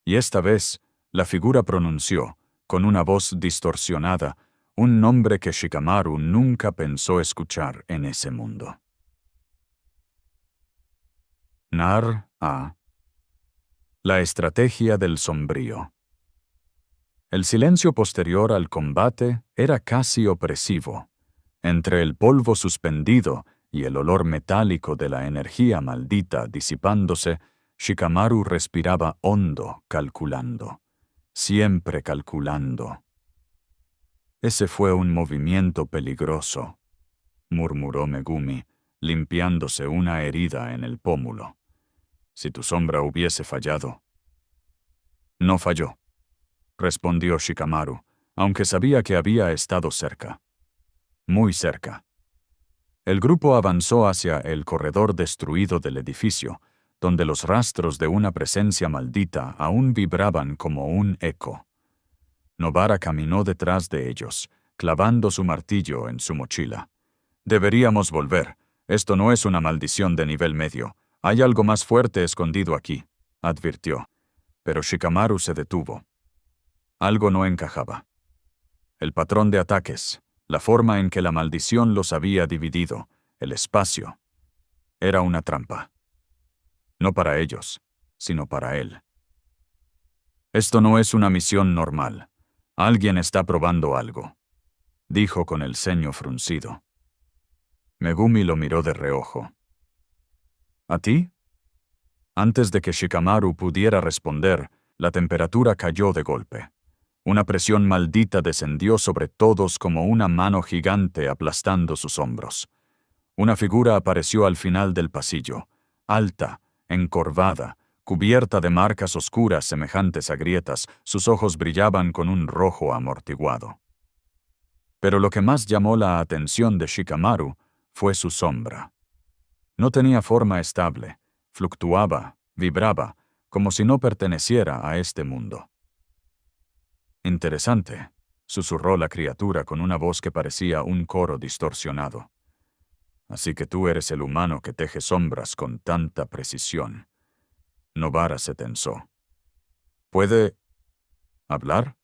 Y esta vez, la figura pronunció, con una voz distorsionada, un nombre que Shikamaru nunca pensó escuchar en ese mundo. Nar-A. La estrategia del sombrío. El silencio posterior al combate era casi opresivo. Entre el polvo suspendido y el olor metálico de la energía maldita disipándose, Shikamaru respiraba hondo, calculando. Siempre calculando. Ese fue un movimiento peligroso, murmuró Megumi, limpiándose una herida en el pómulo. Si tu sombra hubiese fallado. No falló, respondió Shikamaru, aunque sabía que había estado cerca. Muy cerca. El grupo avanzó hacia el corredor destruido del edificio, donde los rastros de una presencia maldita aún vibraban como un eco. Nobara caminó detrás de ellos, clavando su martillo en su mochila. Deberíamos volver. Esto no es una maldición de nivel medio. Hay algo más fuerte escondido aquí, advirtió. Pero Shikamaru se detuvo. Algo no encajaba. El patrón de ataques, la forma en que la maldición los había dividido, el espacio. Era una trampa. No para ellos, sino para él. Esto no es una misión normal. Alguien está probando algo, dijo con el ceño fruncido. Megumi lo miró de reojo. ¿A ti? Antes de que Shikamaru pudiera responder, la temperatura cayó de golpe. Una presión maldita descendió sobre todos como una mano gigante aplastando sus hombros. Una figura apareció al final del pasillo, alta, encorvada, cubierta de marcas oscuras semejantes a grietas, sus ojos brillaban con un rojo amortiguado. Pero lo que más llamó la atención de Shikamaru fue su sombra. No tenía forma estable, fluctuaba, vibraba, como si no perteneciera a este mundo. Interesante, susurró la criatura con una voz que parecía un coro distorsionado. Así que tú eres el humano que teje sombras con tanta precisión. Nobara se tensó. ¿Puede hablar?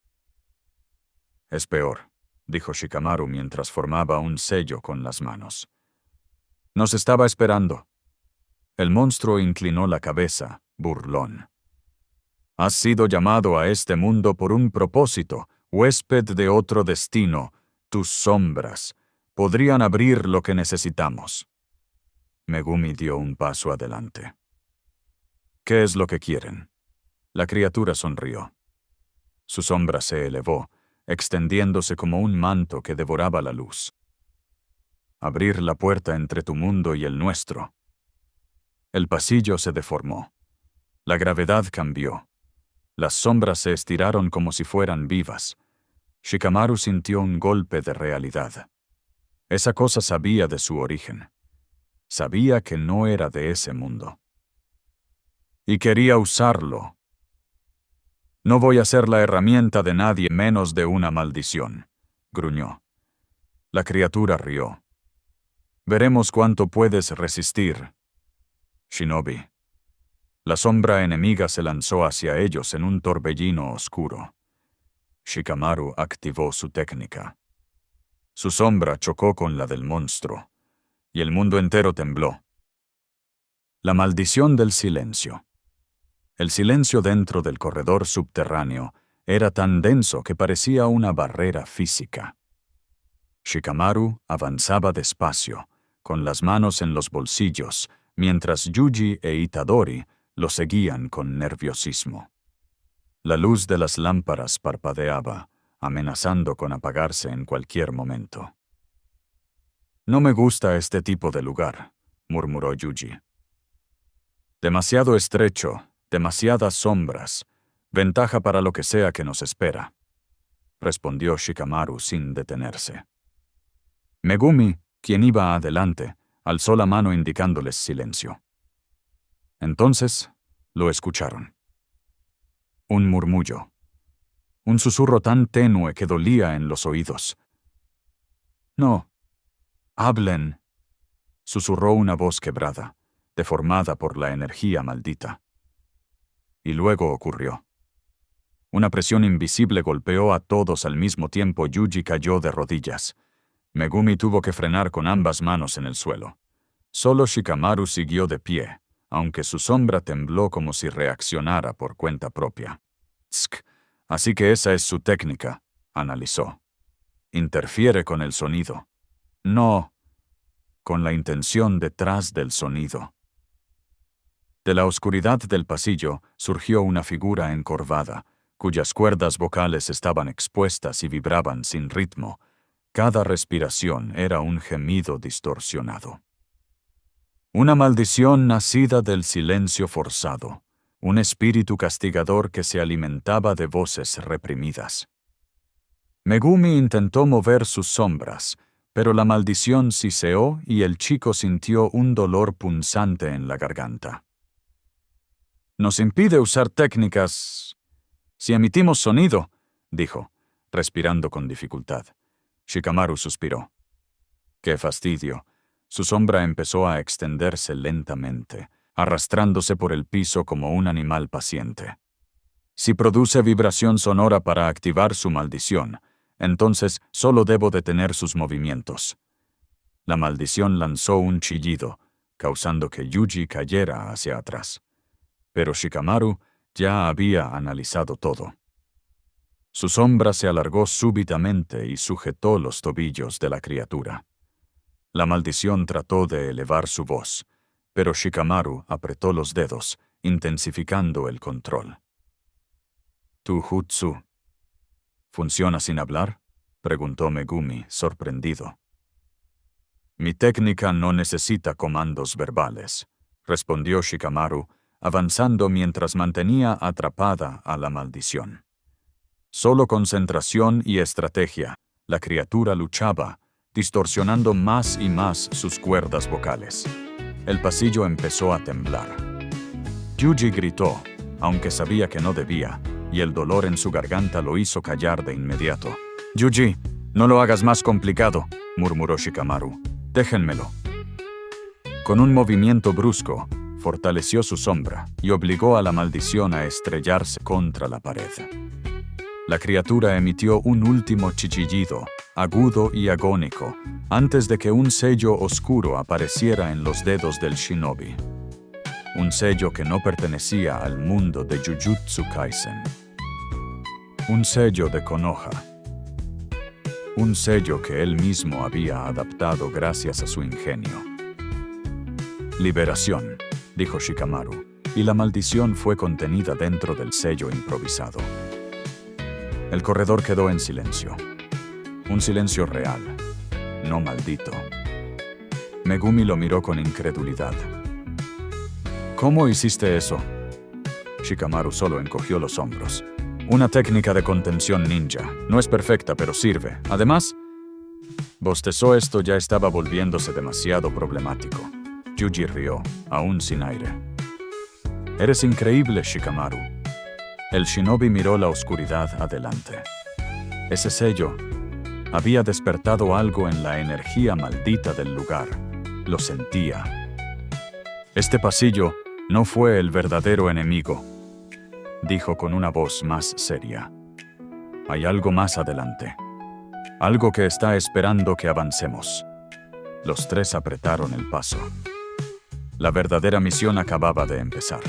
Es peor, dijo Shikamaru mientras formaba un sello con las manos. Nos estaba esperando. El monstruo inclinó la cabeza, burlón. Has sido llamado a este mundo por un propósito, huésped de otro destino. Tus sombras podrían abrir lo que necesitamos. Megumi dio un paso adelante. ¿Qué es lo que quieren? La criatura sonrió. Su sombra se elevó, extendiéndose como un manto que devoraba la luz. Abrir la puerta entre tu mundo y el nuestro. El pasillo se deformó. La gravedad cambió. Las sombras se estiraron como si fueran vivas. Shikamaru sintió un golpe de realidad. Esa cosa sabía de su origen. Sabía que no era de ese mundo. Y quería usarlo. No voy a ser la herramienta de nadie menos de una maldición, gruñó. La criatura rió. Veremos cuánto puedes resistir, Shinobi. La sombra enemiga se lanzó hacia ellos en un torbellino oscuro. Shikamaru activó su técnica. Su sombra chocó con la del monstruo, y el mundo entero tembló. La maldición del silencio. El silencio dentro del corredor subterráneo era tan denso que parecía una barrera física. Shikamaru avanzaba despacio, con las manos en los bolsillos, mientras Yuji e Itadori lo seguían con nerviosismo. La luz de las lámparas parpadeaba, amenazando con apagarse en cualquier momento. «No me gusta este tipo de lugar», murmuró Yuji. «Demasiado estrecho, demasiadas sombras, ventaja para lo que sea que nos espera», respondió Shikamaru sin detenerse. Megumi, quien iba adelante, alzó la mano indicándoles silencio. Entonces, lo escucharon. Un murmullo. Un susurro tan tenue que dolía en los oídos. «No. Hablen», susurró una voz quebrada, deformada por la energía maldita. Y luego ocurrió. Una presión invisible golpeó a todos al mismo tiempo. Yuji cayó de rodillas. Megumi tuvo que frenar con ambas manos en el suelo. Solo Shikamaru siguió de pie, aunque su sombra tembló como si reaccionara por cuenta propia. «Tsk, así que esa es su técnica», analizó. «Interfiere con el sonido. No, con la intención detrás del sonido». De la oscuridad del pasillo surgió una figura encorvada, cuyas cuerdas vocales estaban expuestas y vibraban sin ritmo. Cada respiración era un gemido distorsionado. Una maldición nacida del silencio forzado, un espíritu castigador que se alimentaba de voces reprimidas. Megumi intentó mover sus sombras, pero la maldición siseó y el chico sintió un dolor punzante en la garganta. «Nos impide usar técnicas si emitimos sonido», dijo, respirando con dificultad. Shikamaru suspiró. «Qué fastidio». Su sombra empezó a extenderse lentamente, arrastrándose por el piso como un animal paciente. Si produce vibración sonora para activar su maldición, entonces solo debo detener sus movimientos. La maldición lanzó un chillido, causando que Yuji cayera hacia atrás. Pero Shikamaru ya había analizado todo. Su sombra se alargó súbitamente y sujetó los tobillos de la criatura. La maldición trató de elevar su voz, pero Shikamaru apretó los dedos, intensificando el control. «¿Tu jutsu funciona sin hablar?», preguntó Megumi, sorprendido. «Mi técnica no necesita comandos verbales», respondió Shikamaru, avanzando mientras mantenía atrapada a la maldición. Solo concentración y estrategia, la criatura luchaba, distorsionando más y más sus cuerdas vocales. El pasillo empezó a temblar. Yuji gritó, aunque sabía que no debía, y el dolor en su garganta lo hizo callar de inmediato. «Yuji, no lo hagas más complicado», murmuró Shikamaru. «Déjenmelo». Con un movimiento brusco, fortaleció su sombra y obligó a la maldición a estrellarse contra la pared. La criatura emitió un último chillido, agudo y agónico, antes de que un sello oscuro apareciera en los dedos del shinobi. Un sello que no pertenecía al mundo de Jujutsu Kaisen. Un sello de Konoha. Un sello que él mismo había adaptado gracias a su ingenio. «Liberación», dijo Shikamaru, y la maldición fue contenida dentro del sello improvisado. El corredor quedó en silencio. Un silencio real, no maldito. Megumi lo miró con incredulidad. «¿Cómo hiciste eso?» Shikamaru solo encogió los hombros. «Una técnica de contención ninja. No es perfecta, pero sirve. Además...» Bostezó. Esto ya estaba volviéndose demasiado problemático. Yuji rió, aún sin aire. «Eres increíble, Shikamaru». El shinobi miró la oscuridad adelante. Ese sello había despertado algo en la energía maldita del lugar. Lo sentía. «Este pasillo no fue el verdadero enemigo», dijo con una voz más seria. «Hay algo más adelante. Algo que está esperando que avancemos». Los tres apretaron el paso. La verdadera misión acababa de empezar.